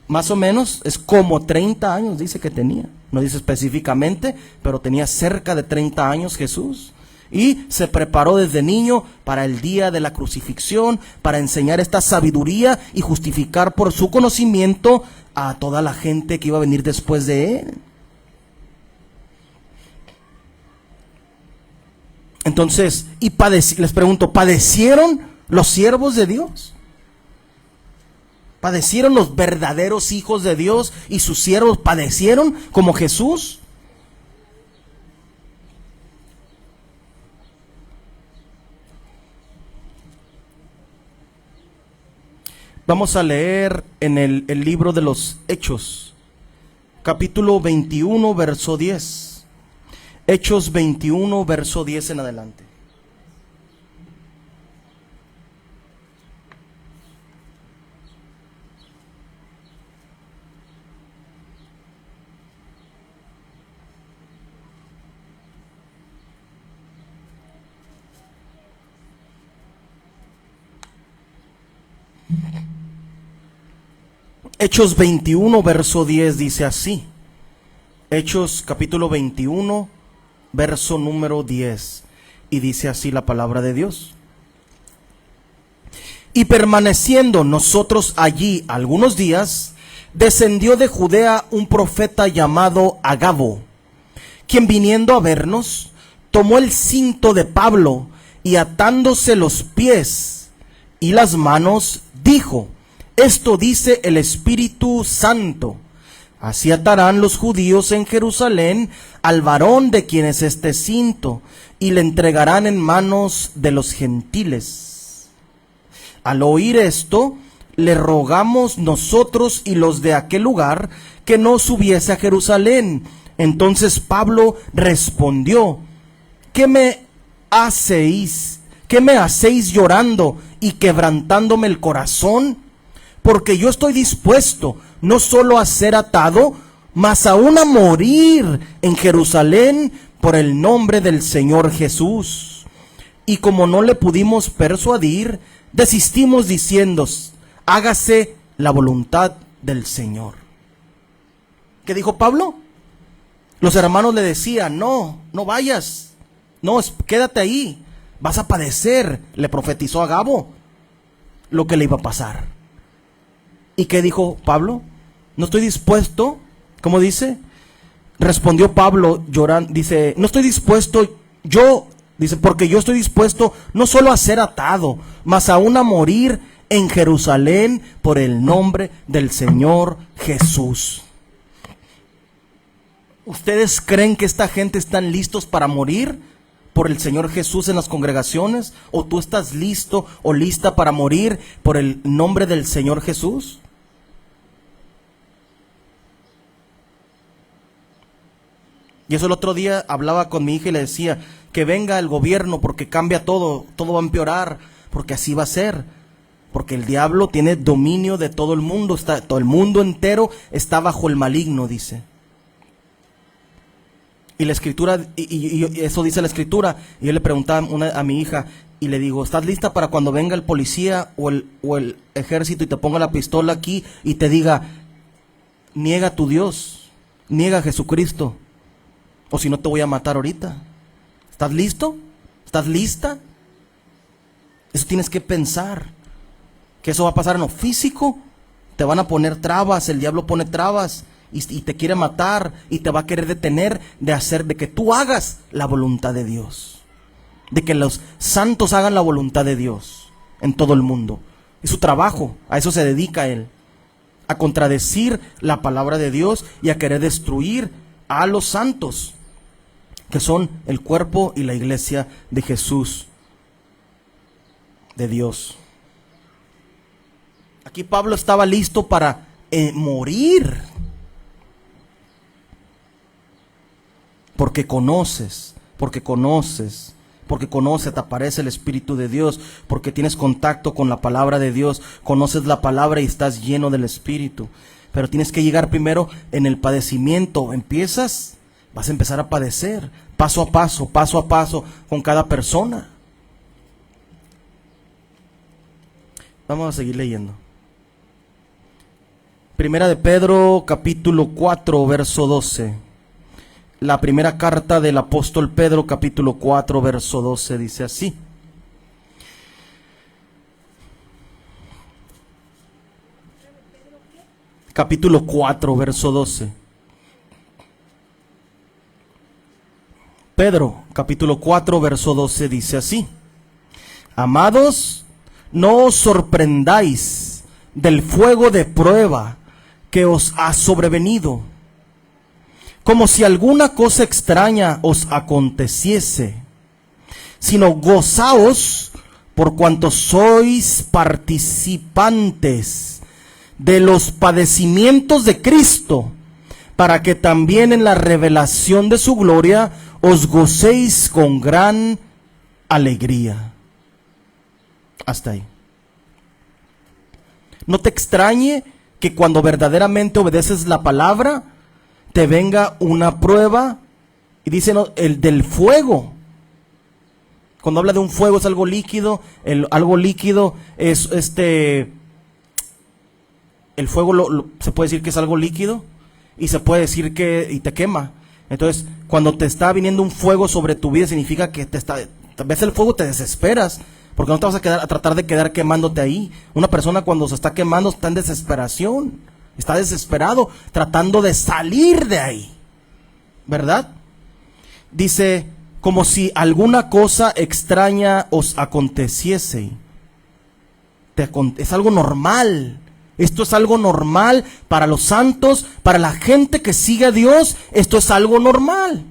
más o menos, es como 30 años dice que tenía. No dice específicamente, pero tenía cerca de 30 años Jesús. Y se preparó desde niño para el día de la crucifixión, para enseñar esta sabiduría y justificar por su conocimiento a toda la gente que iba a venir después de él. Entonces, les pregunto, ¿padecieron los siervos de Dios? ¿Padecieron los verdaderos hijos de Dios y sus siervos padecieron como Jesús? Vamos a leer en el libro de los Hechos, capítulo 21, verso 10. Hechos 21, verso 10 en adelante. Hechos 21, verso 10 dice así. Hechos capítulo 21, verso número 10. Y dice así la palabra de Dios. Y permaneciendo nosotros allí algunos días, descendió de Judea un profeta llamado Agabo, quien viniendo a vernos, tomó el cinto de Pablo y atándose los pies y las manos, dijo: esto dice el Espíritu Santo. Así atarán los judíos en Jerusalén al varón de quien es este cinto, y le entregarán en manos de los gentiles. Al oír esto, le rogamos nosotros y los de aquel lugar que no subiese a Jerusalén. Entonces Pablo respondió: ¿Qué me hacéis llorando y quebrantándome el corazón? Porque yo estoy dispuesto no solo a ser atado, mas aún a morir en Jerusalén por el nombre del Señor Jesús. Y como no le pudimos persuadir, desistimos diciendo: hágase la voluntad del Señor. ¿Qué dijo Pablo? Los hermanos le decían, no vayas, quédate ahí, vas a padecer. Le profetizó a Agabo lo que le iba a pasar. ¿Y qué dijo Pablo? No estoy dispuesto, ¿cómo dice? Respondió Pablo llorando, dice, no estoy dispuesto, porque yo estoy dispuesto no solo a ser atado, mas aún a morir en Jerusalén por el nombre del Señor Jesús. ¿Ustedes creen que esta gente están listos para morir por el Señor Jesús en las congregaciones? ¿O tú estás listo o lista para morir por el nombre del Señor Jesús? Y eso el otro día hablaba con mi hija y le decía, que venga el gobierno porque cambia todo va a empeorar, porque así va a ser. Porque el diablo tiene dominio de todo el mundo, todo el mundo entero está bajo el maligno, dice. Y la escritura, y eso dice la escritura. Y yo le preguntaba a mi hija y le digo, ¿estás lista para cuando venga el policía o el ejército y te ponga la pistola aquí y te diga, niega a tu Dios, niega a Jesucristo, o si no te voy a matar ahorita? ¿Estás listo? ¿Estás lista? Eso tienes que pensar, que eso va a pasar en lo físico. Te van a poner trabas, el diablo pone trabas y te quiere matar y te va a querer detener de que tú hagas la voluntad de Dios, de que los santos hagan la voluntad de Dios en todo el mundo. Es su trabajo, a eso se dedica él, a contradecir la palabra de Dios y a querer destruir a los santos, que son el cuerpo y la iglesia de Jesús, de Dios. Aquí Pablo estaba listo para morir, porque conoces, te aparece el Espíritu de Dios, porque tienes contacto con la palabra de Dios, conoces la palabra y estás lleno del Espíritu. Pero tienes que llegar primero en el padecimiento. Vas a empezar a padecer paso a paso con cada persona. Vamos a seguir leyendo. Primera de Pedro, capítulo 4, verso 12. La primera carta del apóstol Pedro, capítulo 4, verso 12, dice así. Capítulo 4, verso 12. Pedro, capítulo 4, verso 12, dice así: Amados, no os sorprendáis del fuego de prueba que os ha sobrevenido, como si alguna cosa extraña os aconteciese, sino gozaos por cuanto sois participantes de los padecimientos de Cristo, para que también en la revelación de su gloria os gocéis con gran alegría. Hasta ahí. No te extrañe que cuando verdaderamente obedeces la palabra, te venga una prueba, y dice el del fuego. Cuando habla de un fuego es algo líquido, algo líquido es el fuego se puede decir que es algo líquido, y se puede decir y te quema. Entonces, cuando te está viniendo un fuego sobre tu vida, significa que ves el fuego, te desesperas, porque no te vas a tratar de quedar quemándote ahí. Una persona cuando se está quemando está en desesperación, está desesperado, tratando de salir de ahí, ¿verdad? Dice, como si alguna cosa extraña os aconteciese. Es algo normal. Esto es algo normal para los santos, para la gente que sigue a Dios. Esto es algo normal.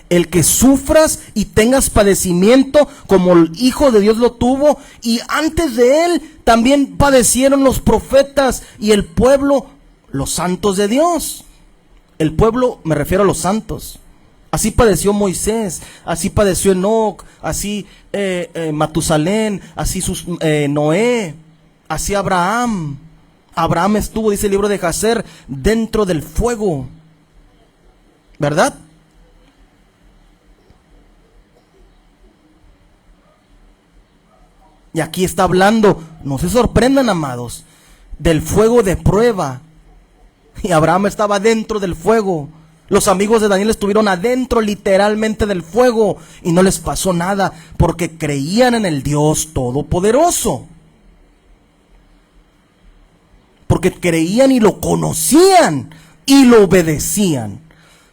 El que sufras y tengas padecimiento como el Hijo de Dios lo tuvo, y antes de él también padecieron los profetas y el pueblo, los santos de Dios. El pueblo, me refiero a los santos. Así padeció Moisés, así padeció Enoc, así Matusalén, así Noé, así Abraham. Abraham estuvo, dice el libro de Jacer, dentro del fuego, ¿verdad? Y aquí está hablando, no se sorprendan, amados, del fuego de prueba. Y Abraham estaba dentro del fuego. Los amigos de Daniel estuvieron adentro literalmente del fuego y no les pasó nada porque creían en el Dios Todopoderoso. Porque creían y lo conocían y lo obedecían.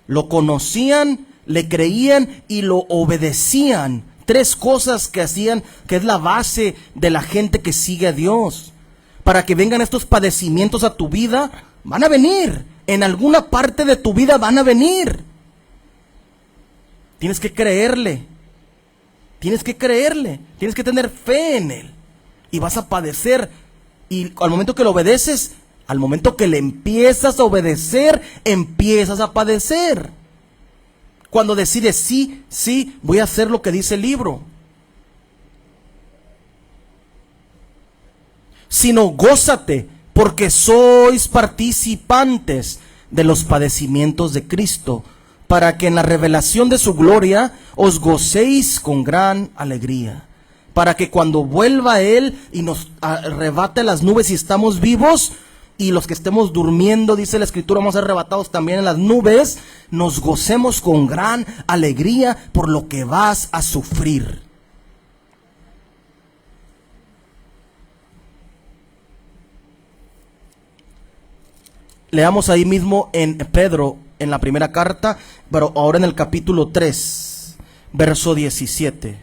Lo conocían, le creían y lo obedecían. 3 cosas que hacían, que es la base de la gente que sigue a Dios. Para que vengan estos padecimientos a tu vida, van a venir. En alguna parte de tu vida van a venir. Tienes que creerle. Tienes que creerle. Tienes que tener fe en Él. Y vas a padecer. Y al momento que lo obedeces, al momento que le empiezas a obedecer, empiezas a padecer. Cuando decides, sí, voy a hacer lo que dice el libro. Sino gózate, porque sois participantes de los padecimientos de Cristo, para que en la revelación de su gloria os gocéis con gran alegría. Para que cuando vuelva Él y nos arrebate las nubes y estamos vivos, y los que estemos durmiendo, dice la Escritura, vamos a ser arrebatados también en las nubes, nos gocemos con gran alegría por lo que vas a sufrir. Leamos ahí mismo en Pedro, en la primera carta, pero ahora en el capítulo 3, verso 17.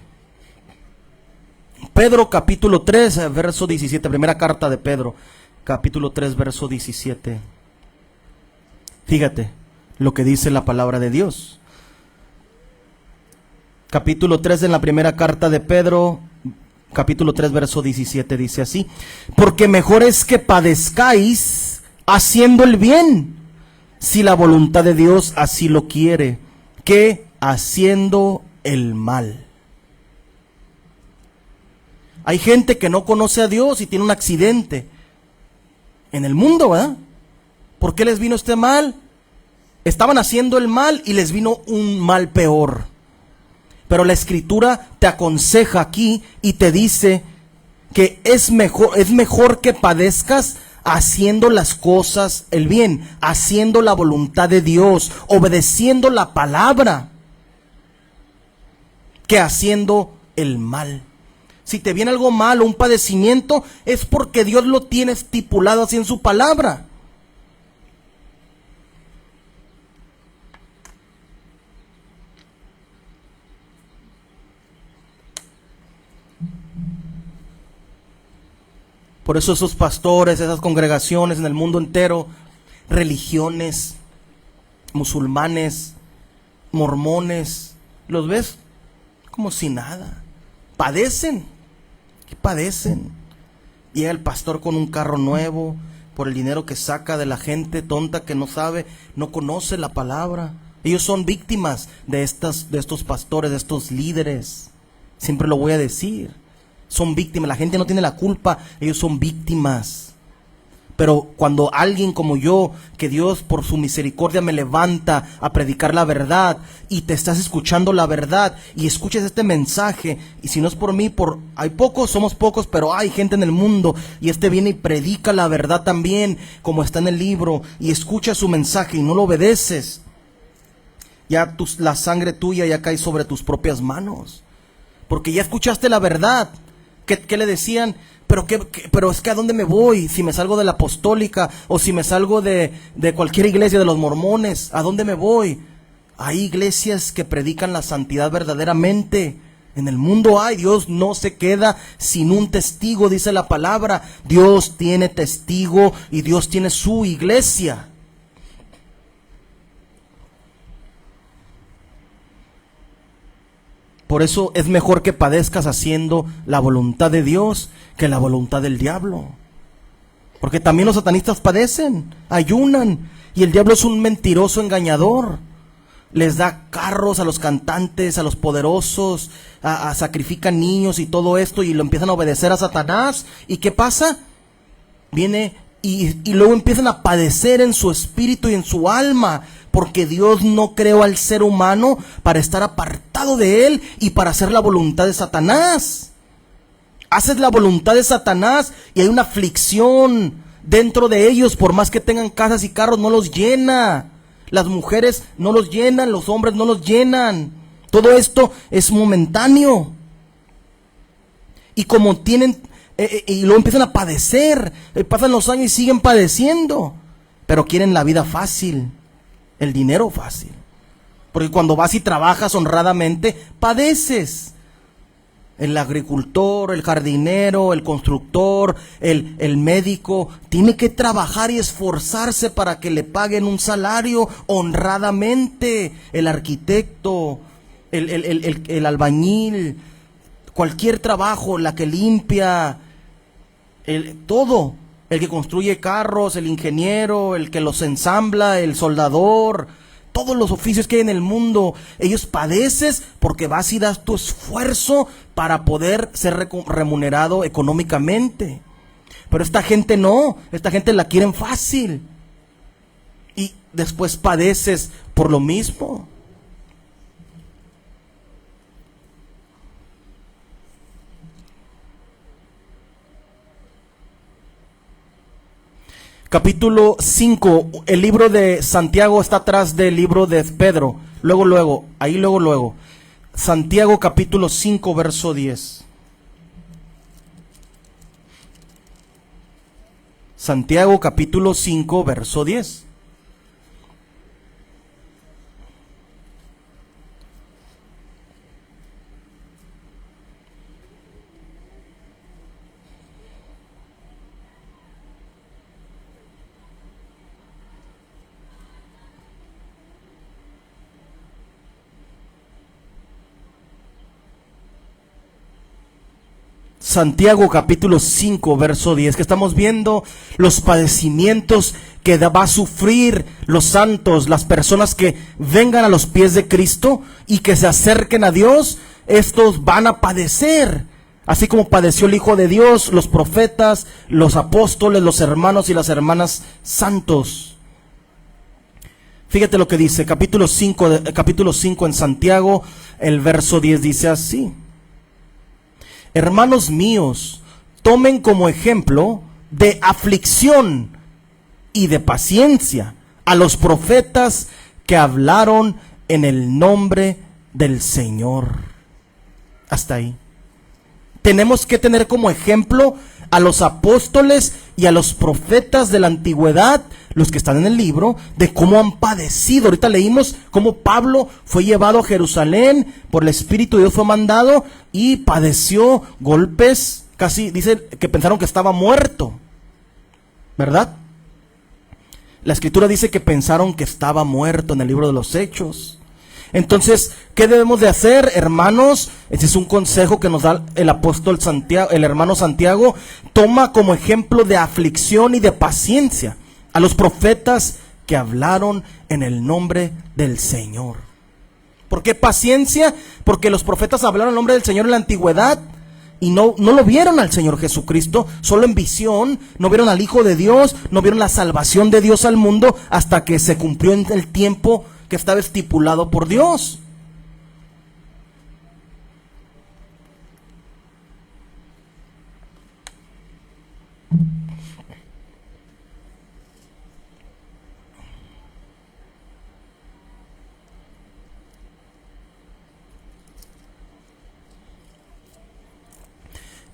Pedro capítulo 3, verso 17, primera carta de Pedro, capítulo 3, verso 17. Fíjate lo que dice la palabra de Dios. Capítulo 3 en la primera carta de Pedro, capítulo 3, verso 17, dice así: porque mejor es que padezcáis haciendo el bien, si la voluntad de Dios así lo quiere, que haciendo el mal. Hay gente que no conoce a Dios y tiene un accidente en el mundo, ¿verdad? ¿Por qué les vino este mal? Estaban haciendo el mal y les vino un mal peor. Pero la Escritura te aconseja aquí y te dice que es mejor que padezcas haciendo las cosas, el bien, haciendo la voluntad de Dios, obedeciendo la palabra, que haciendo el mal. Si te viene algo malo, un padecimiento, es porque Dios lo tiene estipulado así en su palabra. Por eso esos pastores, esas congregaciones en el mundo entero, religiones, musulmanes, mormones, ¿los ves? Como si nada. Padecen. ¿Qué padecen? Llega el pastor con un carro nuevo, por el dinero que saca de la gente tonta que no sabe, no conoce la palabra. Ellos son víctimas de estos pastores, de estos líderes. Siempre lo voy a decir. Son víctimas, la gente no tiene la culpa, ellos son víctimas. Pero cuando alguien como yo, que Dios por su misericordia me levanta a predicar la verdad, y te estás escuchando la verdad, y escuchas este mensaje, y si no es por mí, hay pocos, somos pocos, pero hay gente en el mundo, y viene y predica la verdad también, como está en el libro, y escucha su mensaje y no lo obedeces, ya la sangre tuya ya cae sobre tus propias manos, porque ya escuchaste la verdad. ¿Qué le decían? Pero es que ¿a dónde me voy? Si me salgo de la apostólica o si me salgo de cualquier iglesia de los mormones, ¿a dónde me voy? Hay iglesias que predican la santidad verdaderamente. En el mundo hay, Dios no se queda sin un testigo, dice la palabra. Dios tiene testigo y Dios tiene su iglesia. Por eso es mejor que padezcas haciendo la voluntad de Dios que la voluntad del diablo. Porque también los satanistas padecen, ayunan, y el diablo es un mentiroso engañador. Les da carros a los cantantes, a los poderosos, sacrifican niños y todo esto, y lo empiezan a obedecer a Satanás. ¿Y qué pasa? Viene y luego empiezan a padecer en su espíritu y en su alma, porque Dios no creó al ser humano para estar apartado de Él y para hacer la voluntad de Satanás. Haces la voluntad de Satanás y hay una aflicción Dentro de ellos, por más que tengan casas y carros, no los llena. Las mujeres no los llenan, los hombres no los llenan. Todo esto es momentáneo. Y como tienen, y luego empiezan a padecer, pasan los años y siguen padeciendo. Pero quieren la vida fácil, el dinero fácil. Porque cuando vas y trabajas honradamente, padeces. El agricultor, el jardinero, el constructor, el médico, tiene que trabajar y esforzarse para que le paguen un salario honradamente. El arquitecto, el albañil, cualquier trabajo, la que limpia, todo. El que construye carros, el ingeniero, el que los ensambla, el soldador, todos los oficios que hay en el mundo, ellos padeces porque vas y das tu esfuerzo para poder ser remunerado económicamente. Pero esta gente no, esta gente la quieren fácil. Y después padeces por lo mismo. Capítulo 5, el libro de Santiago está atrás del libro de Pedro. Luego. Santiago capítulo 5, verso 10. Santiago capítulo 5, verso 10. Santiago capítulo 5 verso 10, que estamos viendo los padecimientos que va a sufrir los santos, las personas que vengan a los pies de Cristo y que se acerquen a Dios. Estos van a padecer, así como padeció el Hijo de Dios, los profetas, los apóstoles, los hermanos y las hermanas santos. Fíjate lo que dice, capítulo 5 en Santiago, el verso 10 dice así: hermanos míos, tomen como ejemplo de aflicción y de paciencia a los profetas que hablaron en el nombre del Señor. Hasta ahí. Tenemos que tener como ejemplo a los apóstoles y a los profetas de la antigüedad, los que están en el libro, de cómo han padecido. Ahorita leímos cómo Pablo fue llevado a Jerusalén, por el Espíritu de Dios fue mandado y padeció golpes, casi dice que pensaron que estaba muerto, ¿verdad? La Escritura dice que pensaron que estaba muerto en el libro de los Hechos. Entonces, ¿qué debemos de hacer, hermanos? Ese es un consejo que nos da el apóstol Santiago, el hermano Santiago. Toma como ejemplo de aflicción y de paciencia a los profetas que hablaron en el nombre del Señor. ¿Por qué paciencia? Porque los profetas hablaron en el nombre del Señor en la antigüedad y no lo vieron al Señor Jesucristo, solo en visión. No vieron al Hijo de Dios, no vieron la salvación de Dios al mundo hasta que se cumplió en el tiempo que estaba estipulado por Dios.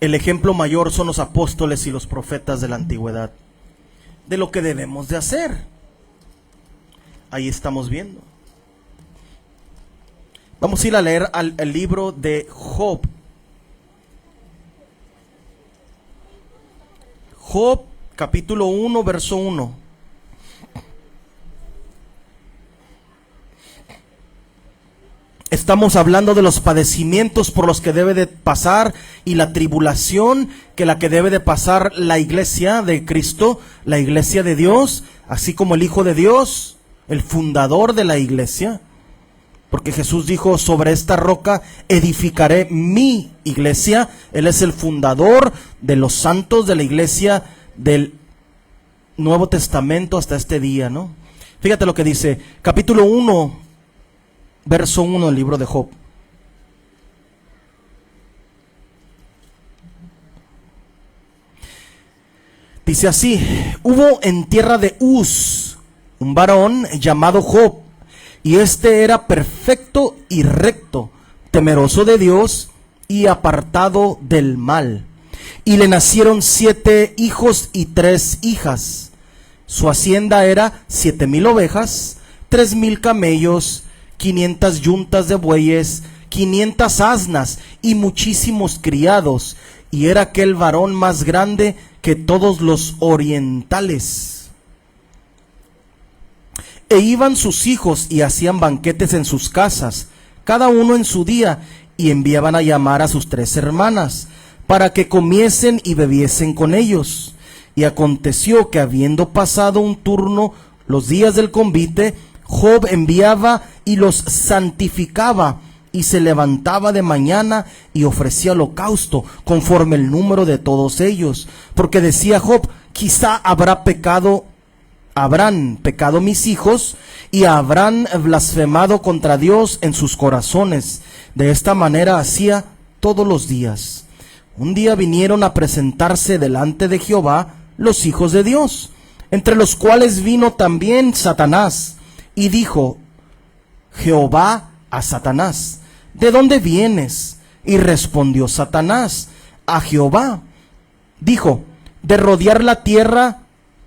El ejemplo mayor son los apóstoles y los profetas de la antigüedad, de lo que debemos de hacer. Ahí estamos viendo. Vamos a ir a leer el libro de Job. Job, capítulo 1, verso 1. Estamos hablando de los padecimientos por los que debe de pasar y la tribulación que debe de pasar la iglesia de Cristo, la iglesia de Dios, así como el Hijo de Dios, el fundador de la iglesia. Porque Jesús dijo: sobre esta roca edificaré mi iglesia. Él es el fundador de los santos de la iglesia del Nuevo Testamento hasta este día, ¿no? Fíjate lo que dice, capítulo 1, verso 1 del libro de Job. Dice así: hubo en tierra de Uz un varón llamado Job, y este era perfecto y recto, temeroso de Dios y apartado del mal. Y le nacieron 7 hijos y 3 hijas. Su hacienda era 7,000 ovejas, 3,000 camellos, 500 yuntas de bueyes, 500 asnas y muchísimos criados. Y era aquel varón más grande que todos los orientales. E iban sus hijos y hacían banquetes en sus casas, cada uno en su día, y enviaban a llamar a sus 3 hermanas, para que comiesen y bebiesen con ellos. Y aconteció que, habiendo pasado un turno los días del convite, Job enviaba y los santificaba, y se levantaba de mañana y ofrecía holocausto conforme el número de todos ellos, porque decía Job: quizá habrán pecado mis hijos, y habrán blasfemado contra Dios en sus corazones. De esta manera hacía todos los días. Un día vinieron a presentarse delante de Jehová los hijos de Dios, entre los cuales vino también Satanás, y dijo Jehová a Satanás: ¿de dónde vienes? Y respondió Satanás a Jehová, dijo: de rodear la tierra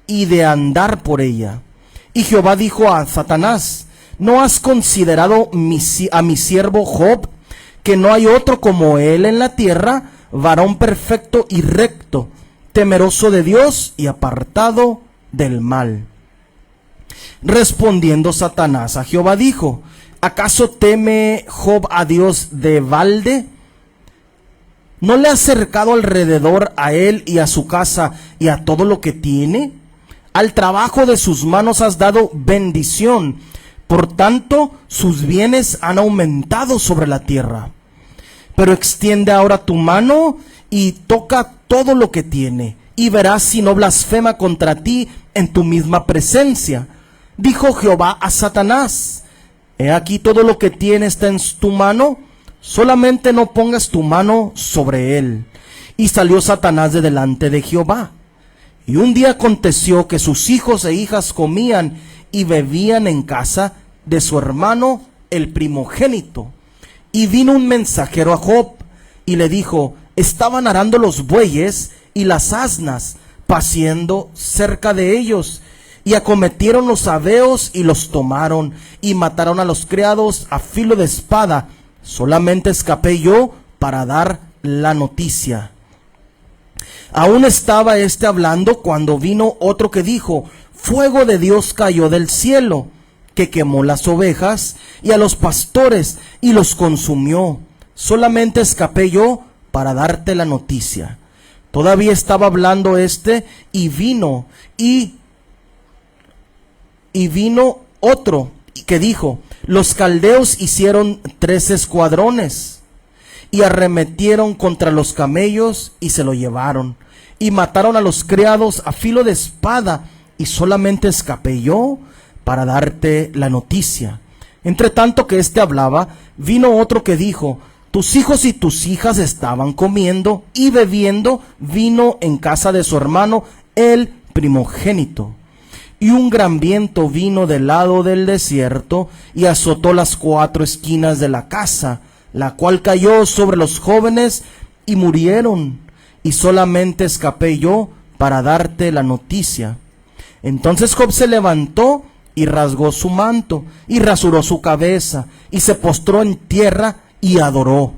y de andar por ella. Y Jehová dijo a Satanás: ¿no has considerado a mi siervo Job, que no hay otro como él en la tierra, varón perfecto y recto, temeroso de Dios y apartado del mal? Respondiendo Satanás a Jehová dijo: ¿acaso teme Job a Dios de balde? ¿No le has cercado alrededor a él y a su casa y a todo lo que tiene? Al trabajo de sus manos has dado bendición, por tanto sus bienes han aumentado sobre la tierra. Pero extiende ahora tu mano y toca todo lo que tiene, y verás si no blasfema contra ti en tu misma presencia. Dijo Jehová a Satanás: he aquí todo lo que tiene está en tu mano, solamente no pongas tu mano sobre él. Y salió Satanás de delante de Jehová. Y un día aconteció que sus hijos e hijas comían y bebían en casa de su hermano el primogénito. Y vino un mensajero a Job y le dijo: estaban arando los bueyes y las asnas, paciendo cerca de ellos, y acometieron los sabeos y los tomaron, y mataron a los criados a filo de espada. Solamente escapé yo para dar la noticia. Aún estaba hablando cuando vino otro que dijo: fuego de Dios cayó del cielo, que quemó las ovejas y a los pastores y los consumió. Solamente escapé yo para darte la noticia. Todavía estaba hablando y vino otro que dijo: los caldeos hicieron 3 escuadrones y arremetieron contra los camellos y se lo llevaron, y mataron a los criados a filo de espada, y solamente escapé yo para darte la noticia. Entre tanto que hablaba, vino otro que dijo: tus hijos y tus hijas estaban comiendo y bebiendo vino en casa de su hermano el primogénito. Y un gran viento vino del lado del desierto y azotó las 4 esquinas de la casa, la cual cayó sobre los jóvenes y murieron. Y solamente escapé yo para darte la noticia. Entonces Job se levantó y rasgó su manto y rasuró su cabeza y se postró en tierra y adoró.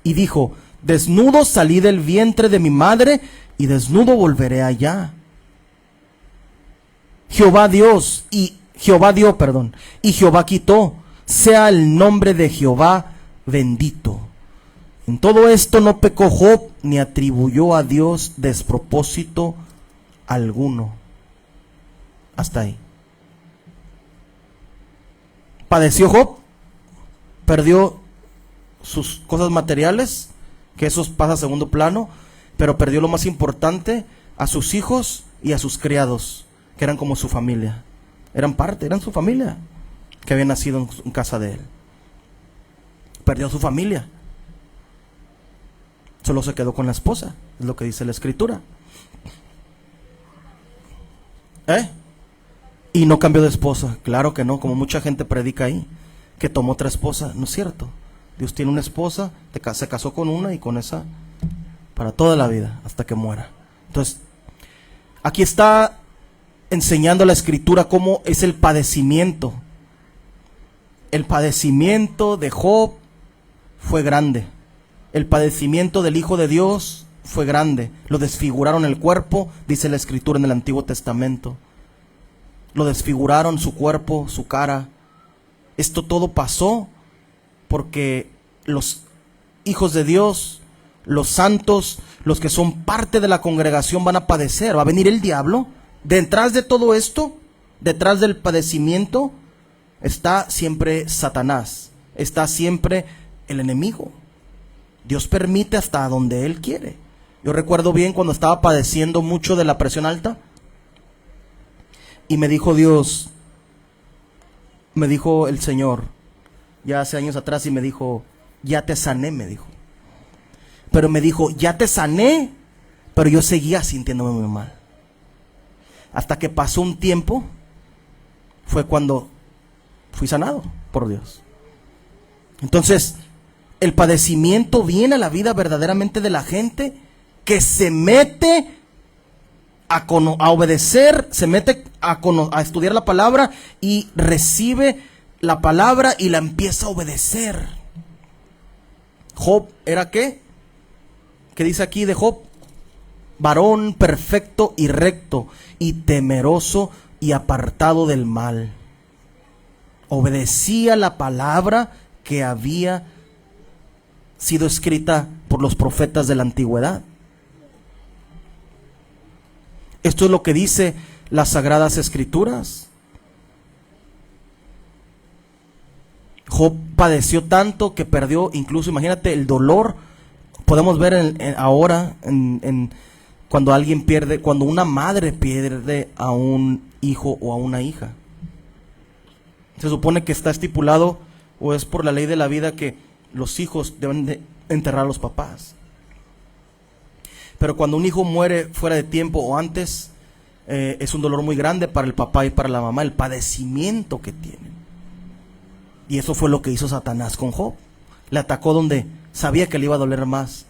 Y dijo: desnudo salí del vientre de mi madre y desnudo volveré allá. Jehová dio, y Jehová quitó. Sea el nombre de Jehová bendito. En todo esto no pecó Job, ni atribuyó a Dios despropósito alguno. Hasta ahí. Padeció Job, perdió sus cosas materiales, que eso pasa a segundo plano, pero perdió lo más importante: a sus hijos y a sus criados, que eran como su familia. Eran su familia, que había nacido en casa de él. Perdió su familia. Solo se quedó con la esposa, es lo que dice la escritura. ¿Eh? Y no cambió de esposa. Claro que no, como mucha gente predica ahí, que tomó otra esposa. No es cierto. Dios tiene una esposa, se casó con una y con esa para toda la vida, hasta que muera. Entonces, aquí está enseñando la Escritura cómo es el padecimiento. El padecimiento de Job fue grande. El padecimiento del Hijo de Dios fue grande. Lo desfiguraron el cuerpo, dice la Escritura en el Antiguo Testamento. Lo desfiguraron su cuerpo, su cara. Esto todo pasó porque los hijos de Dios, los santos, los que son parte de la congregación van a padecer. Va a venir el diablo. Detrás de todo esto, detrás del padecimiento, está siempre Satanás. Está siempre el enemigo. Dios permite hasta donde Él quiere. Yo recuerdo bien cuando estaba padeciendo mucho de la presión alta. Y me dijo Dios, me dijo el Señor, ya hace años atrás, y me dijo, ya te sané, me dijo. Pero me dijo, ya te sané, pero yo seguía sintiéndome muy mal. Hasta que pasó un tiempo, fue cuando fui sanado por Dios. Entonces, el padecimiento viene a la vida verdaderamente de la gente que se mete a obedecer, se mete a estudiar la palabra y recibe la palabra y la empieza a obedecer. Job era ¿qué? ¿Qué dice aquí de Job? Varón perfecto y recto y temeroso y apartado del mal. Obedecía la palabra que había sido escrita por los profetas de la antigüedad. Esto es lo que dice las Sagradas Escrituras. Job padeció tanto que perdió, incluso imagínate el dolor. Podemos ver ahora cuando alguien pierde, cuando una madre pierde a un hijo o a una hija. Se supone que está estipulado, o es por la ley de la vida, que los hijos deben de enterrar a los papás. Pero cuando un hijo muere fuera de tiempo o antes, es un dolor muy grande para el papá y para la mamá, el padecimiento que tienen. Y eso fue lo que hizo Satanás con Job. Le atacó donde sabía que le iba a doler más,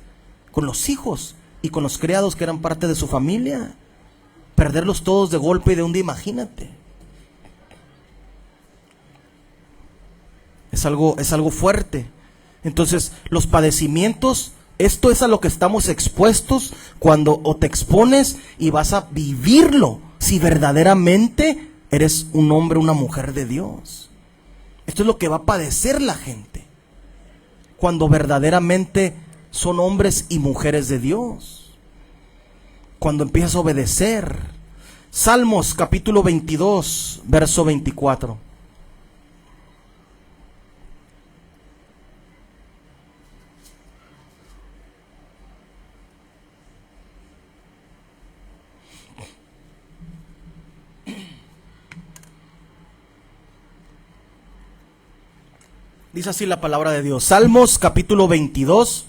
con los hijos y con los criados que eran parte de su familia. Perderlos todos de golpe y de un día, imagínate. Es algo fuerte. Entonces, los padecimientos, esto es a lo que estamos expuestos cuando o te expones y vas a vivirlo, si verdaderamente eres un hombre, una mujer de Dios. Esto es lo que va a padecer la gente cuando verdaderamente son hombres y mujeres de Dios. Cuando empiezas a obedecer. Salmos capítulo 22, verso 24. Dice así la palabra de Dios. Salmos capítulo 22,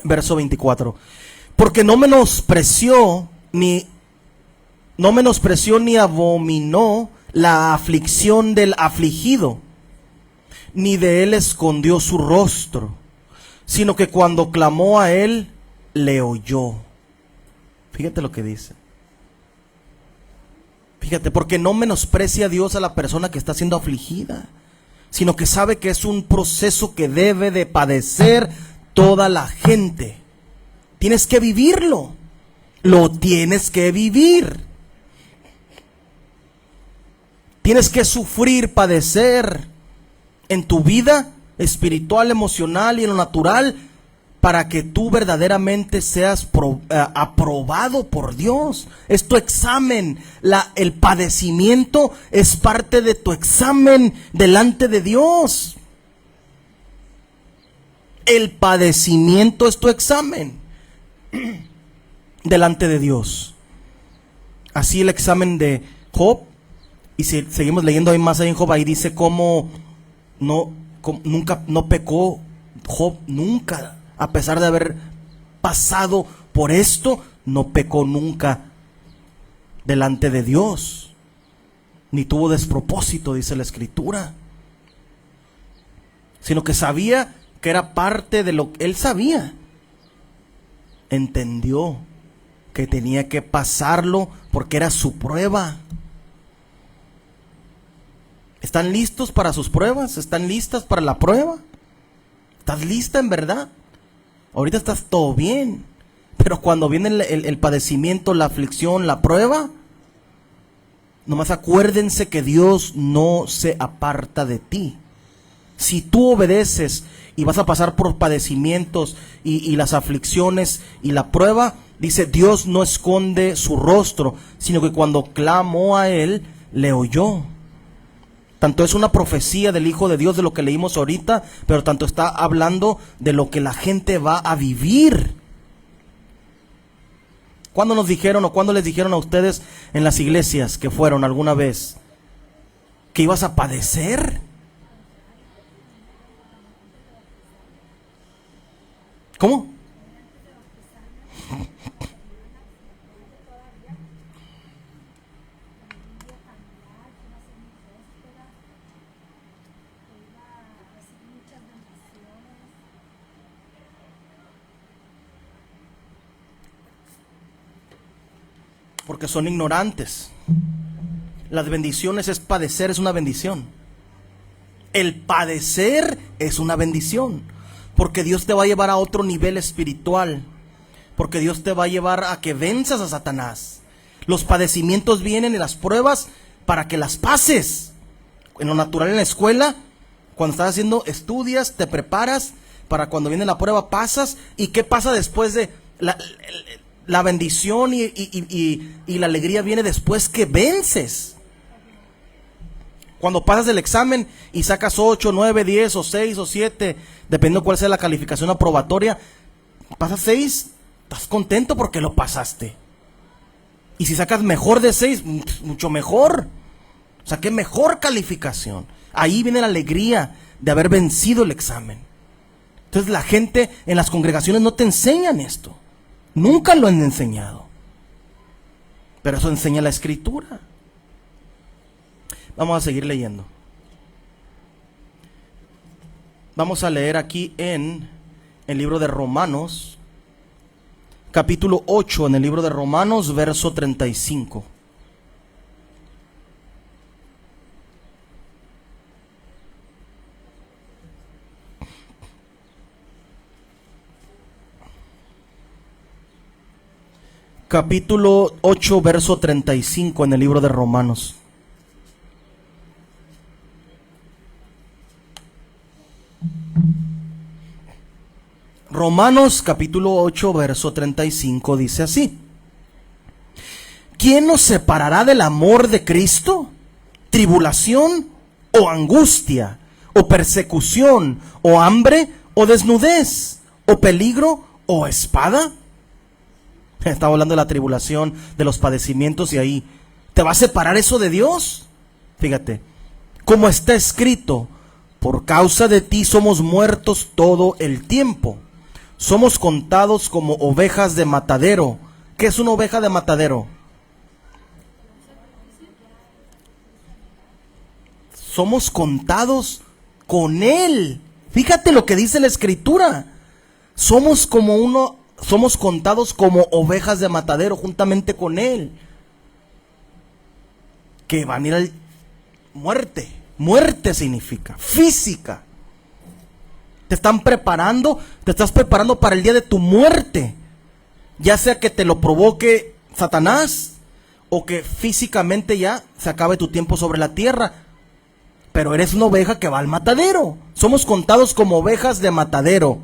verso 24. Porque no menospreció ni abominó la aflicción del afligido, ni de él escondió su rostro, sino que cuando clamó a él, le oyó. Fíjate lo que dice. Fíjate, porque no menosprecia a Dios a la persona que está siendo afligida, sino que sabe que es un proceso que debe de padecer toda la gente. Tienes que vivirlo. Lo tienes que vivir. Tienes que sufrir, padecer en tu vida espiritual, emocional y en lo natural, para que tú verdaderamente seas aprobado por Dios. Es tu examen. El padecimiento es parte de tu examen delante de Dios. El padecimiento es tu examen delante de Dios. Así el examen de Job. Y si seguimos leyendo ahí más ahí en Job, ahí dice cómo nunca no pecó Job, nunca. A pesar de haber pasado Por esto no pecó nunca delante de Dios, ni tuvo despropósito, dice la Escritura, sino que sabía que era parte de lo que él sabía. Entendió que tenía que pasarlo porque era su prueba. ¿Están listos para sus pruebas? ¿Están listas para la prueba? ¿Estás lista en verdad? Ahorita estás todo bien, pero cuando viene el padecimiento, la aflicción, la prueba, nomás acuérdense que Dios no se aparta de ti. Si tú obedeces y vas a pasar por padecimientos y las aflicciones y la prueba, dice, Dios no esconde su rostro, sino que cuando clamó a Él, le oyó. Tanto es una profecía del Hijo de Dios, de lo que leímos ahorita, pero tanto está hablando de lo que la gente va a vivir. ¿Cuándo nos dijeron o cuándo les dijeron a ustedes en las iglesias que fueron alguna vez que ibas a padecer? ¿Cómo? Porque son ignorantes. Las bendiciones es padecer, es una bendición. El padecer es una bendición. Porque Dios te va a llevar a otro nivel espiritual. Porque Dios te va a llevar a que venzas a Satanás. Los padecimientos vienen y las pruebas para que las pases. En lo natural, en la escuela, cuando estás haciendo, estudias, te preparas, para cuando viene la prueba pasas. ¿Y qué pasa después de la bendición y la alegría? Viene después que vences. Cuando pasas el examen y sacas 8, 9, 10 o 6 o 7, dependiendo cuál sea la calificación aprobatoria, pasas 6, estás contento porque lo pasaste. Y si sacas mejor de 6, mucho mejor. Saqué mejor calificación. Ahí viene la alegría de haber vencido el examen. Entonces la gente en las congregaciones no te enseñan esto. Nunca lo han enseñado. Pero eso enseña la Escritura. Vamos a seguir leyendo. Vamos a leer aquí en el libro de Romanos, capítulo 8, en el libro de Romanos, verso 35. Capítulo 8, verso 35 en el libro de Romanos. Romanos capítulo 8, verso 35 dice así: ¿Quién nos separará del amor de Cristo? ¿Tribulación o angustia o persecución o hambre o desnudez o peligro o espada? Estaba hablando de la tribulación, de los padecimientos, y ahí ¿te va a separar eso de Dios? Fíjate, como está escrito, por causa de ti somos muertos todo el tiempo. Somos contados como ovejas de matadero. ¿Qué es una oveja de matadero? Somos contados con Él. Fíjate lo que dice la Escritura. Somos contados como ovejas de matadero juntamente con Él, que van a ir al muerte. Muerte significa física. Te están preparando, te estás preparando para el día de tu muerte, ya sea que te lo provoque Satanás o que físicamente ya se acabe tu tiempo sobre la tierra. Pero eres una oveja que va al matadero. Somos contados como ovejas de matadero,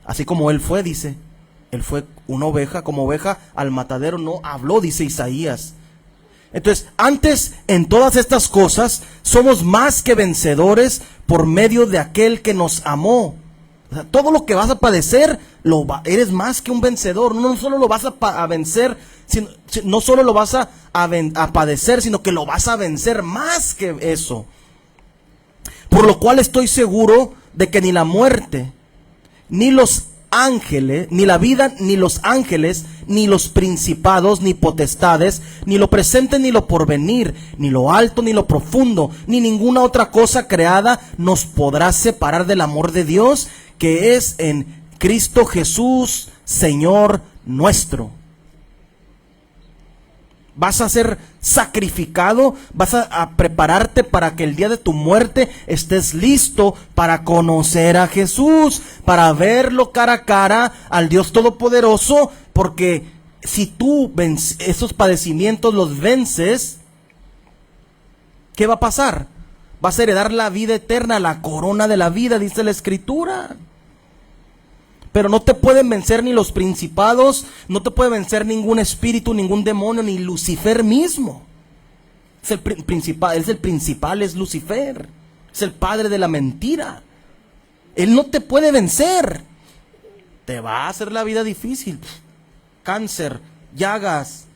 así como Él fue, dice. Él fue una oveja, como oveja al matadero no habló, dice Isaías. Entonces, antes en todas estas cosas somos más que vencedores por medio de aquel que nos amó. O sea, todo lo que vas a padecer, eres más que un vencedor. No solo lo vas a vencer, no solo lo vas a padecer, sino que lo vas a vencer más que eso. Por lo cual estoy seguro de que ni la muerte, ni los ángeles, ni la vida, ni los ángeles, ni los principados, ni potestades, ni lo presente, ni lo porvenir, ni lo alto, ni lo profundo, ni ninguna otra cosa creada nos podrá separar del amor de Dios que es en Cristo Jesús, Señor nuestro. Vas a ser sacrificado, vas a prepararte para que el día de tu muerte estés listo para conocer a Jesús, para verlo cara a cara, al Dios Todopoderoso, porque si tú esos padecimientos los vences, ¿qué va a pasar? Vas a heredar la vida eterna, la corona de la vida, dice la Escritura. Pero no te pueden vencer ni los principados, no te puede vencer ningún espíritu, ningún demonio, ni Lucifer mismo. Es el principal, es Lucifer. Es el padre de la mentira. Él no te puede vencer. Te va a hacer la vida difícil. Cáncer, llagas,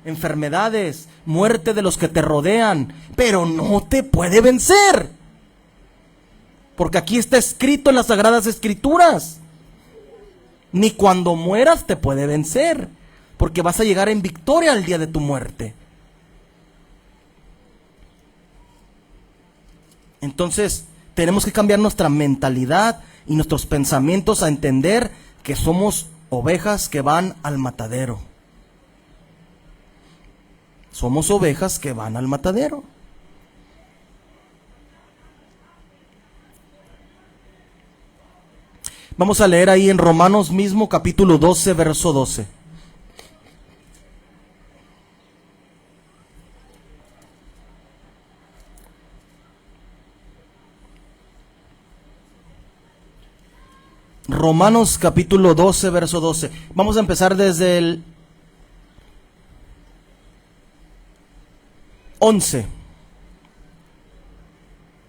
enfermedades, muerte de los que te rodean. Pero no te puede vencer. Porque aquí está escrito en las Sagradas Escrituras. Ni cuando mueras te puede vencer, porque vas a llegar en victoria al día de tu muerte. Entonces, tenemos que cambiar nuestra mentalidad y nuestros pensamientos a entender que somos ovejas que van al matadero. Somos ovejas que van al matadero. Vamos a leer ahí en Romanos mismo, capítulo 12, verso 12. Romanos capítulo 12, verso 12. Vamos a empezar desde el 11.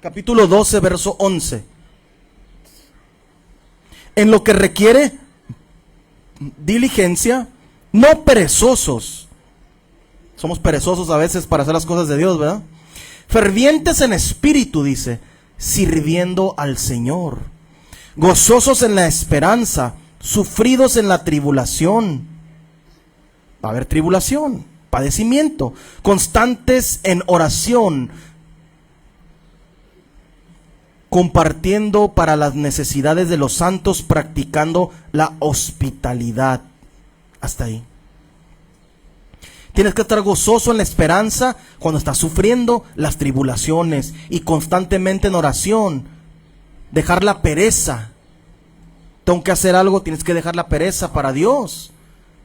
Capítulo 12, verso 11. En lo que requiere diligencia, no perezosos. Somos perezosos a veces para hacer las cosas de Dios, ¿verdad? Fervientes en espíritu, dice, sirviendo al Señor. Gozosos en la esperanza, sufridos en la tribulación. Va a haber tribulación, padecimiento. Constantes en oración, compartiendo para las necesidades de los santos, practicando la hospitalidad. Hasta ahí. Tienes que estar gozoso en la esperanza cuando estás sufriendo las tribulaciones y constantemente en oración. Dejar la pereza. Tengo que hacer algo, tienes que dejar la pereza para Dios.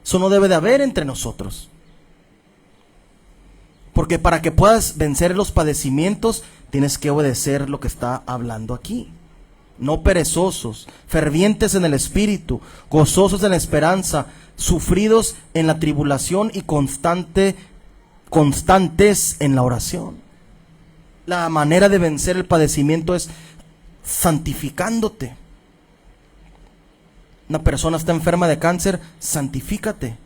Eso no debe de haber entre nosotros. Porque para que puedas vencer los padecimientos, tienes que obedecer lo que está hablando aquí. No perezosos, fervientes en el espíritu, gozosos en la esperanza, sufridos en la tribulación y constantes en la oración. La manera de vencer el padecimiento es santificándote. Una persona está enferma de cáncer, santifícate.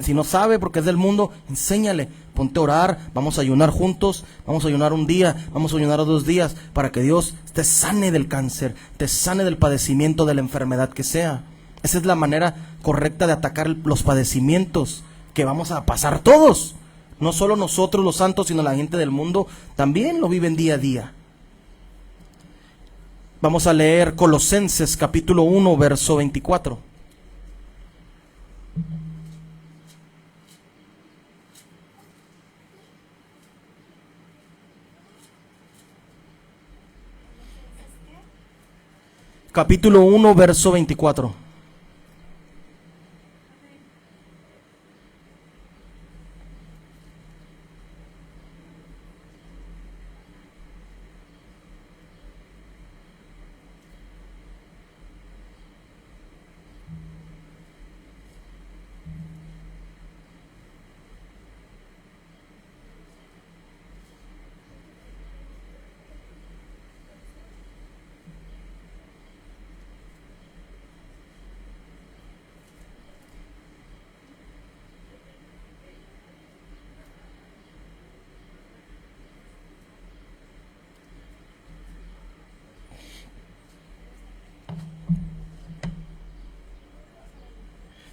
Si no sabe porque es del mundo, enséñale, ponte a orar, vamos a ayunar juntos, vamos a ayunar un día, vamos a ayunar 2 días, para que Dios te sane del cáncer, te sane del padecimiento, de la enfermedad que sea. Esa es la manera correcta de atacar los padecimientos que vamos a pasar todos. No solo nosotros los santos, sino la gente del mundo también lo viven día a día. Vamos a leer Colosenses capítulo 1, verso 24. Capítulo 1, verso 24.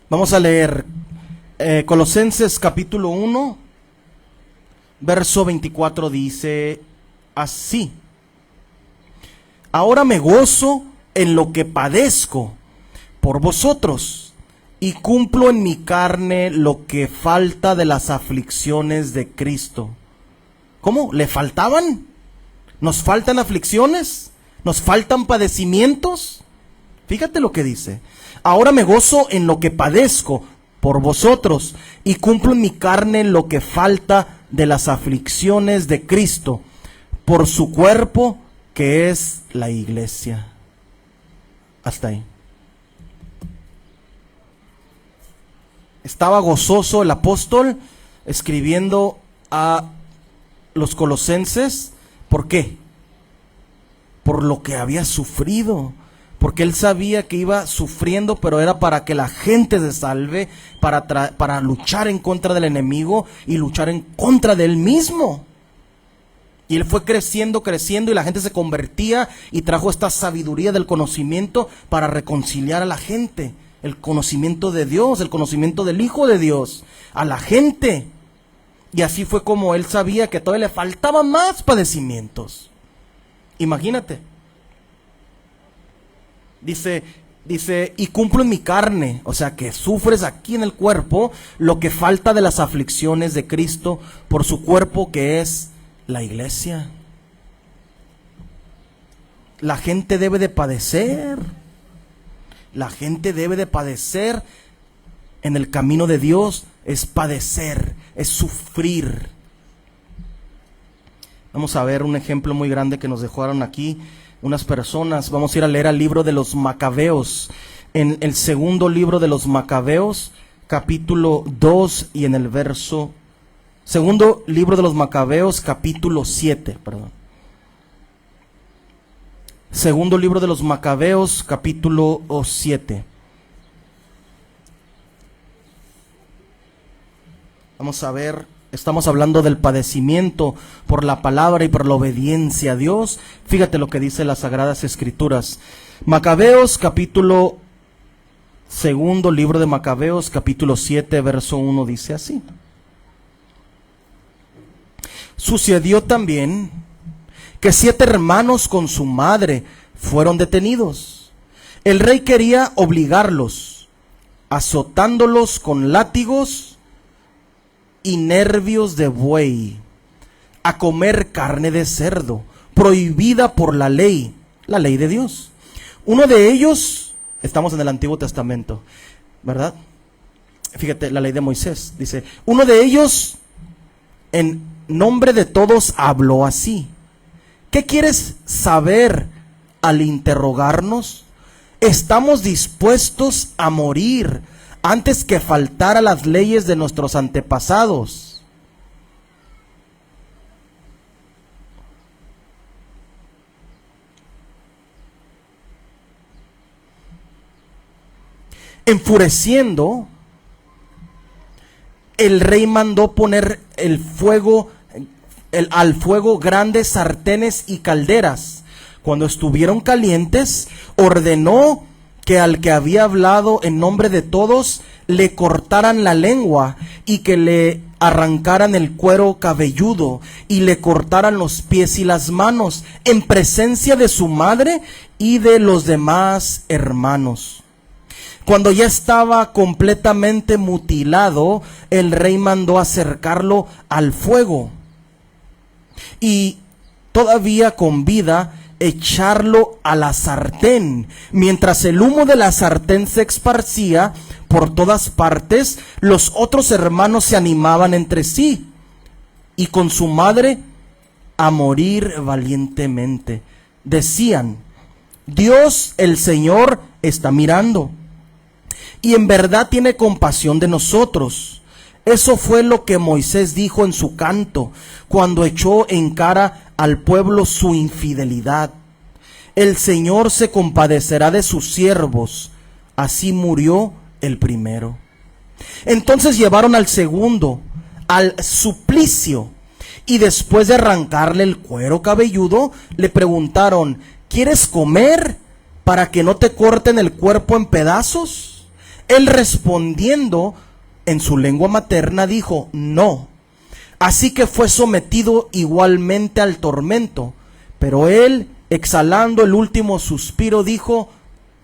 Vamos a leer Colosenses capítulo 1, verso 24, dice así: ahora me gozo en lo que padezco por vosotros, y cumplo en mi carne lo que falta de las aflicciones de Cristo. ¿Cómo? ¿Le faltaban? ¿Nos faltan aflicciones? ¿Nos faltan padecimientos? Fíjate lo que dice: ahora me gozo en lo que padezco por vosotros, y cumplo en mi carne lo que falta de las aflicciones de Cristo, por su cuerpo, que es la iglesia. Hasta ahí. Estaba gozoso el apóstol escribiendo a los colosenses. ¿Por qué? Por lo que había sufrido. Porque él sabía que iba sufriendo, pero era para que la gente se salve, para luchar en contra del enemigo y luchar en contra de él mismo. Y él fue creciendo, y la gente se convertía y trajo esta sabiduría del conocimiento para reconciliar a la gente. El conocimiento de Dios, el conocimiento del Hijo de Dios a la gente. Y así fue como él sabía que todavía le faltaban más padecimientos. Imagínate. Dice, y cumplo en mi carne, o sea que sufres aquí en el cuerpo lo que falta de las aflicciones de Cristo por su cuerpo, que es la iglesia. La gente debe de padecer. La gente debe de padecer en el camino de Dios. Es padecer, es sufrir. Vamos a ver un ejemplo muy grande que nos dejaron aquí unas personas. Vamos a ir a leer al libro de los Macabeos, en el segundo libro de los Macabeos, capítulo 2, y en el verso, segundo libro de los Macabeos, capítulo 7, perdón. Segundo libro de los Macabeos, capítulo 7. Vamos a ver, estamos hablando del padecimiento por la palabra y por la obediencia a Dios. Fíjate lo que dice las Sagradas Escrituras. Macabeos, capítulo, segundo libro de Macabeos, capítulo 7, verso 1, dice así: sucedió también que 7 hermanos con su madre fueron detenidos. El rey quería obligarlos, azotándolos con látigos y nervios de buey, a comer carne de cerdo, prohibida por la ley de Dios. Uno de ellos, estamos en el Antiguo Testamento, ¿verdad? Fíjate, la ley de Moisés, dice, uno de ellos, en nombre de todos, habló así: ¿qué quieres saber al interrogarnos? Estamos dispuestos a morir antes que faltar a las leyes de nuestros antepasados. Enfureciendo, el rey mandó poner al fuego grandes sartenes y calderas. Cuando estuvieron calientes, ordenó que al que había hablado en nombre de todos le cortaran la lengua y que le arrancaran el cuero cabelludo y le cortaran los pies y las manos en presencia de su madre y de los demás hermanos. Cuando ya estaba completamente mutilado, el rey mandó acercarlo al fuego y todavía con vida echarlo a la sartén. Mientras el humo de la sartén se esparcía por todas partes, los otros hermanos se animaban entre sí y con su madre a morir valientemente. Decían: Dios el Señor está mirando y en verdad tiene compasión de nosotros. Eso fue lo que Moisés dijo en su canto, cuando echó en cara al pueblo su infidelidad. El Señor se compadecerá de sus siervos. Así murió el primero. Entonces llevaron al segundo al suplicio, y después de arrancarle el cuero cabelludo, le preguntaron: ¿quieres comer para que no te corten el cuerpo en pedazos? Él respondiendo en su lengua materna dijo, no. Así que fue sometido igualmente al tormento. Pero él, exhalando el último suspiro, dijo,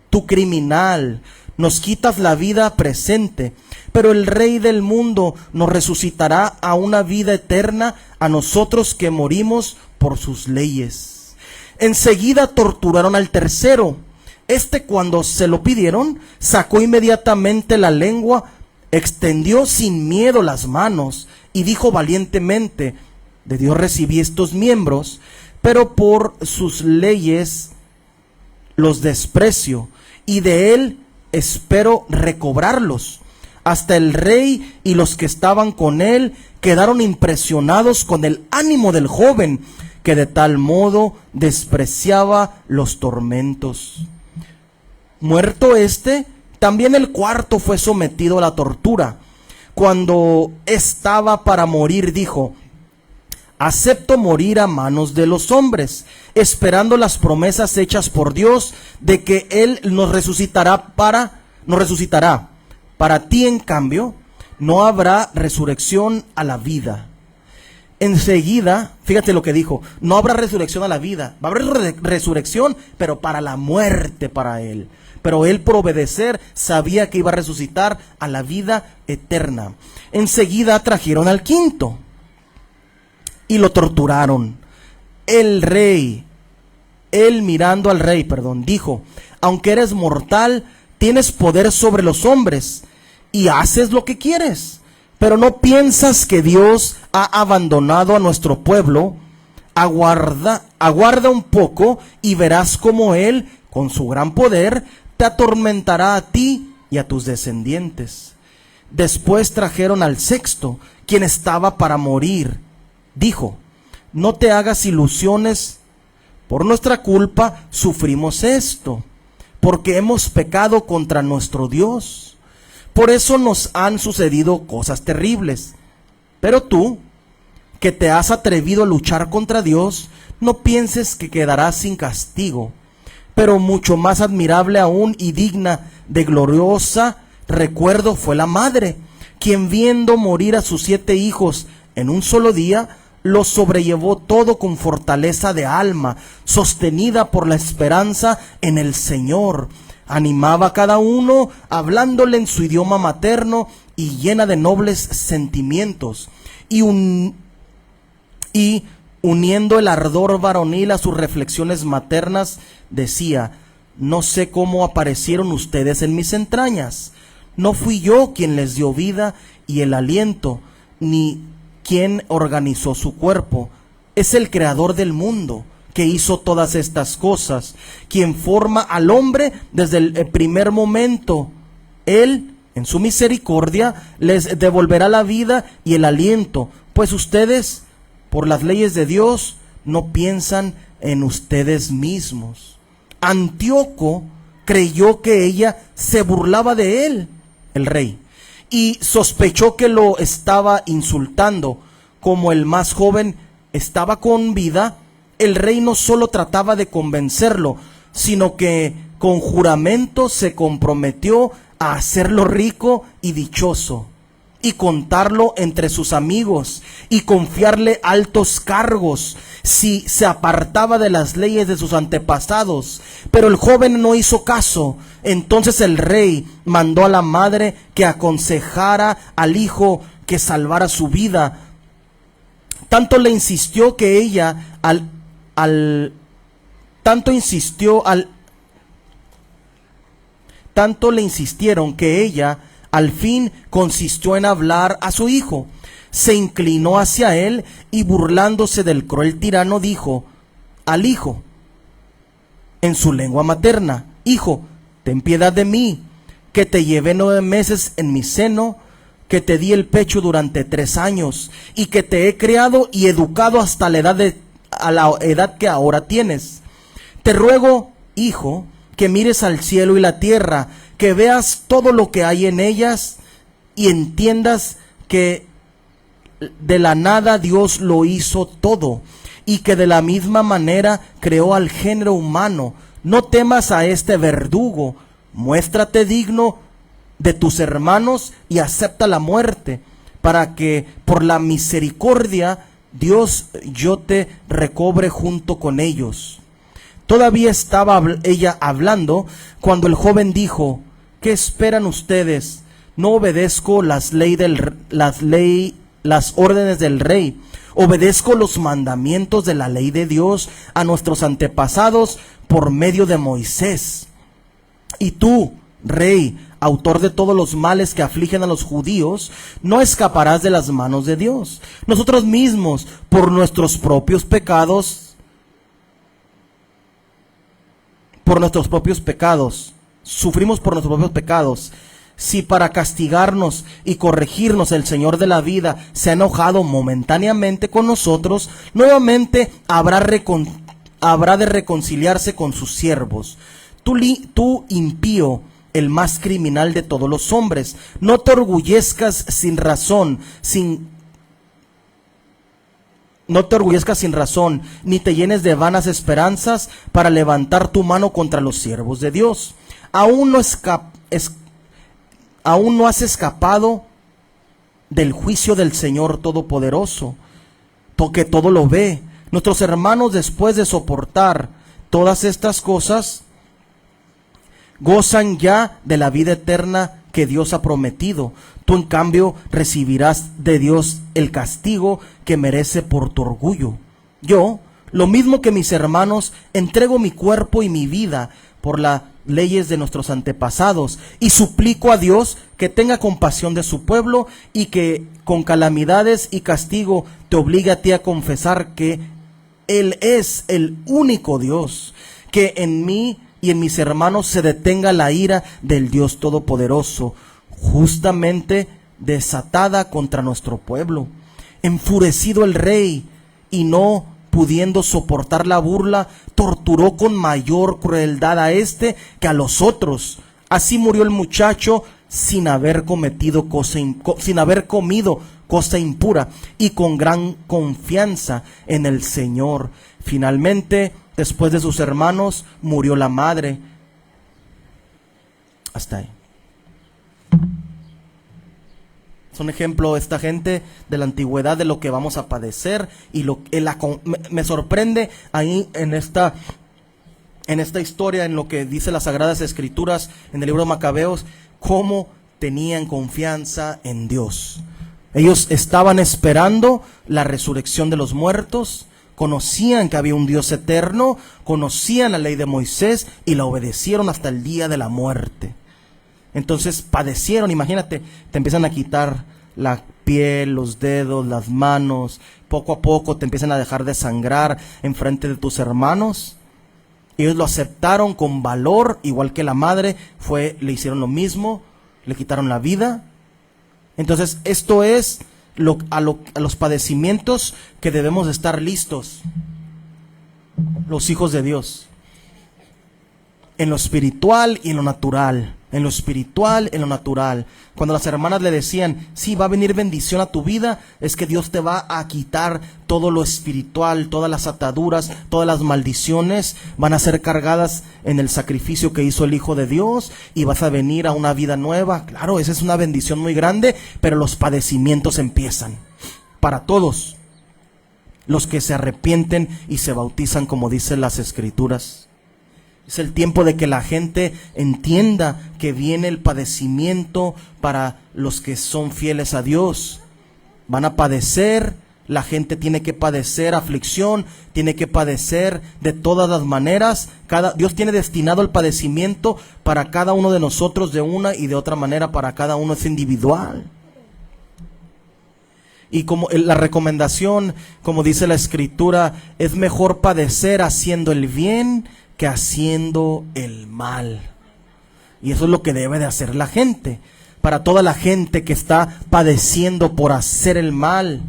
tú criminal, nos quitas la vida presente, pero el Rey del mundo nos resucitará a una vida eterna a nosotros que morimos por sus leyes. Enseguida torturaron al tercero. Cuando se lo pidieron, sacó inmediatamente la lengua, extendió sin miedo las manos y dijo valientemente, de Dios recibí estos miembros, pero por sus leyes los desprecio y de él espero recobrarlos. Hasta el rey y los que estaban con él quedaron impresionados con el ánimo del joven, que de tal modo despreciaba los tormentos. Muerto también el cuarto fue sometido a la tortura. Cuando estaba para morir, dijo, acepto morir a manos de los hombres, esperando las promesas hechas por Dios de que Él nos resucitará. Para ti, en cambio, no habrá resurrección a la vida. Enseguida, fíjate lo que dijo, no habrá resurrección a la vida, va a haber resurrección, pero para la muerte para él. Pero él, por obedecer, sabía que iba a resucitar a la vida eterna. Enseguida trajeron al quinto y lo torturaron. Él mirando al rey, dijo, aunque eres mortal, tienes poder sobre los hombres y haces lo que quieres. Pero no piensas que Dios ha abandonado a nuestro pueblo. Aguarda un poco y verás cómo Él, con su gran poder, te atormentará a ti y a tus descendientes. Después trajeron al sexto, quien estaba para morir. Dijo, no te hagas ilusiones, por nuestra culpa sufrimos esto, porque hemos pecado contra nuestro Dios. Por eso nos han sucedido cosas terribles. Pero tú, que te has atrevido a luchar contra Dios, no pienses que quedarás sin castigo. Pero mucho más admirable aún y digna de gloriosa recuerdo fue la madre, quien viendo morir a sus 7 hijos en un solo día, los sobrellevó todo con fortaleza de alma, sostenida por la esperanza en el Señor. Animaba a cada uno, hablándole en su idioma materno y llena de nobles sentimientos, y uniendo el ardor varonil a sus reflexiones maternas, decía, no sé cómo aparecieron ustedes en mis entrañas. No fui yo quien les dio vida y el aliento, ni quien organizó su cuerpo. Es el creador del mundo, que hizo todas estas cosas, quien forma al hombre desde el primer momento. Él, en su misericordia, les devolverá la vida y el aliento, pues ustedes, por las leyes de Dios, no piensan en ustedes mismos. Antíoco creyó que ella se burlaba de él, el rey, y sospechó que lo estaba insultando. Como el más joven estaba con vida, el rey no solo trataba de convencerlo, sino que con juramento se comprometió a hacerlo rico y dichoso, y contarlo entre sus amigos, y confiarle altos cargos si se apartaba de las leyes de sus antepasados. Pero el joven no hizo caso. Entonces el rey mandó a la madre que aconsejara al hijo que salvara su vida. Tanto le insistió que ella tanto le insistieron que ella al fin consistió en hablar a su hijo. Se inclinó hacia él y, burlándose del cruel tirano, dijo al hijo en su lengua materna, hijo, ten piedad de mí, que te llevé 9 meses en mi seno, que te di el pecho durante 3 años y que te he criado y educado hasta la edad que ahora tienes. Te ruego, hijo, que mires al cielo y la tierra, que veas todo lo que hay en ellas y entiendas que de la nada Dios lo hizo todo y que de la misma manera creó al género humano. No temas a este verdugo, muéstrate digno de tus hermanos y acepta la muerte, para que por la misericordia Dios yo te recobre junto con ellos. Todavía estaba ella hablando cuando el joven dijo: ¿qué esperan ustedes? No obedezco las órdenes del rey. Obedezco los mandamientos de la ley de Dios a nuestros antepasados por medio de Moisés. Y tú, rey, autor de todos los males que afligen a los judíos, no escaparás de las manos de Dios. Nosotros mismos, por nuestros propios pecados, sufrimos por nuestros propios pecados. Si para castigarnos y corregirnos el Señor de la vida se ha enojado momentáneamente con nosotros, nuevamente habrá de reconciliarse con sus siervos. Tú impío, el más criminal de todos los hombres, no te orgullezcas sin razón, ni te llenes de vanas esperanzas para levantar tu mano contra los siervos de Dios. Aún no has escapado del juicio del Señor Todopoderoso, porque todo lo ve. Nuestros hermanos, después de soportar todas estas cosas, gozan ya de la vida eterna que Dios ha prometido. Tú, en cambio, recibirás de Dios el castigo que merece por tu orgullo. Yo, lo mismo que mis hermanos, entrego mi cuerpo y mi vida por las leyes de nuestros antepasados, y suplico a Dios que tenga compasión de su pueblo y que con calamidades y castigo te obligue a ti a confesar que Él es el único Dios, que en mí y en mis hermanos se detenga la ira del Dios Todopoderoso, justamente desatada contra nuestro pueblo. Enfurecido el rey, y no pudiendo soportar la burla, torturó con mayor crueldad a este que a los otros. Así murió el muchacho sin haber comido cosa impura, y con gran confianza en el Señor. Finalmente, después de sus hermanos, murió la madre. Hasta ahí. Es un ejemplo esta gente de la antigüedad de lo que vamos a padecer, y me sorprende ahí en esta historia, en lo que dice las Sagradas Escrituras en el libro de Macabeos, cómo tenían confianza en Dios. Ellos estaban esperando la resurrección de los muertos, conocían que había un Dios eterno, conocían la ley de Moisés y la obedecieron hasta el día de la muerte. Entonces padecieron, imagínate, te empiezan a quitar la piel, los dedos, las manos, poco a poco te empiezan a dejar de sangrar en frente de tus hermanos. Ellos lo aceptaron con valor, igual que la madre le hicieron lo mismo, le quitaron la vida. Entonces esto es a los padecimientos que debemos estar listos los hijos de Dios, en lo espiritual y en lo natural. En lo espiritual, en lo natural. Cuando las hermanas le decían: sí, va a venir bendición a tu vida, es que Dios te va a quitar todo lo espiritual, todas las ataduras, todas las maldiciones van a ser cargadas en el sacrificio que hizo el Hijo de Dios, y vas a venir a una vida nueva. Claro, esa es una bendición muy grande, pero los padecimientos empiezan para todos los que se arrepienten y se bautizan, como dicen las Escrituras. Es el tiempo de que la gente entienda que viene el padecimiento para los que son fieles a Dios. Van a padecer, la gente tiene que padecer aflicción, tiene que padecer de todas las maneras. Dios tiene destinado el padecimiento para cada uno de nosotros de una y de otra manera, para cada uno es individual. Y como la recomendación, como dice la Escritura, es mejor padecer haciendo el bien que haciendo el mal. Y eso es lo que debe de hacer la gente. Para toda la gente que está padeciendo por hacer el mal,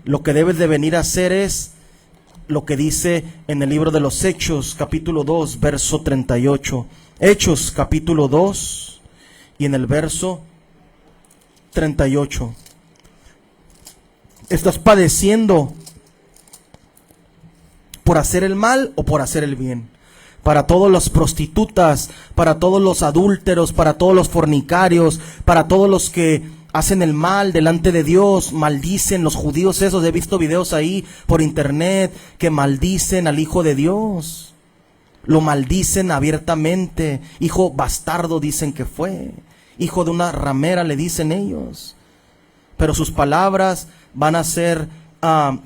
lo que debes de venir a hacer es lo que dice en el libro de los Hechos, capítulo 2, verso 38. Hechos, capítulo 2, y en el verso 38. ¿Estás padeciendo por hacer el mal o por hacer el bien? para todas las prostitutas, para todos los adúlteros, para todos los fornicarios, para todos los que hacen el mal delante de Dios, maldicen los judíos esos. He visto videos ahí por internet que maldicen al Hijo de Dios. Lo maldicen abiertamente. Hijo bastardo dicen que fue. Hijo de una ramera le dicen ellos. Pero sus palabras van a ser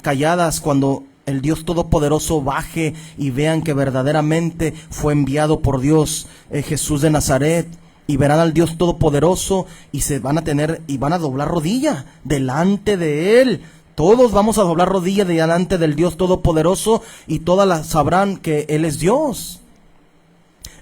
calladas cuando el Dios Todopoderoso baje y vean que verdaderamente fue enviado por Dios, Jesús de Nazaret. Y verán al Dios Todopoderoso y se van a tener y van a doblar rodilla delante de Él. Todos vamos a doblar rodilla delante del Dios Todopoderoso y todas sabrán que Él es Dios.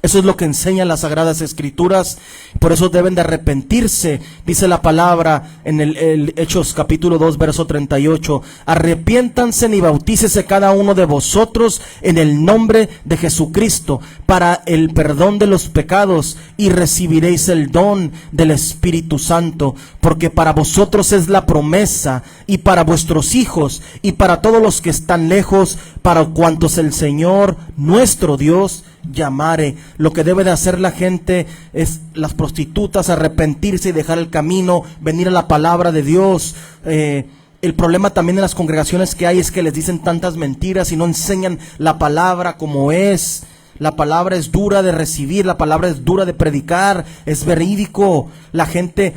Eso es lo que enseñan las Sagradas Escrituras. Por eso deben de arrepentirse. Dice la palabra en el Hechos capítulo 2 verso 38. Arrepiéntanse y bautícese cada uno de vosotros en el nombre de Jesucristo para el perdón de los pecados y recibiréis el don del Espíritu Santo. Porque para vosotros es la promesa y para vuestros hijos y para todos los que están lejos, para cuantos el Señor nuestro Dios llamare. Lo que debe de hacer la gente es, las prostitutas, arrepentirse y dejar el camino, venir a la palabra de Dios. El problema también en las congregaciones que hay es que les dicen tantas mentiras y no enseñan la palabra como es. La palabra es dura de recibir, la palabra es dura de predicar, es verídico. La gente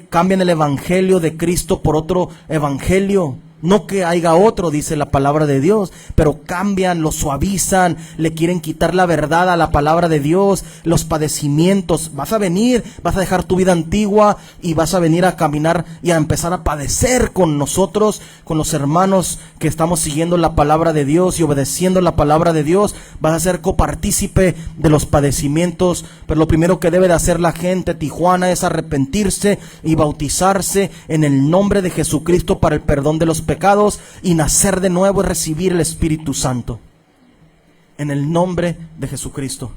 cambian el evangelio de Cristo por otro evangelio. No que haya otro, dice la palabra de Dios, pero cambian, lo suavizan, le quieren quitar la verdad a la palabra de Dios, los padecimientos. Vas a venir, vas a dejar tu vida antigua y vas a venir a caminar y a empezar a padecer con nosotros, con los hermanos que estamos siguiendo la palabra de Dios y obedeciendo la palabra de Dios. Vas a ser copartícipe de los padecimientos, pero lo primero que debe de hacer la gente, Tijuana, es arrepentirse y bautizarse en el nombre de Jesucristo para el perdón de los pecados y nacer de nuevo y recibir el Espíritu Santo en el nombre de Jesucristo.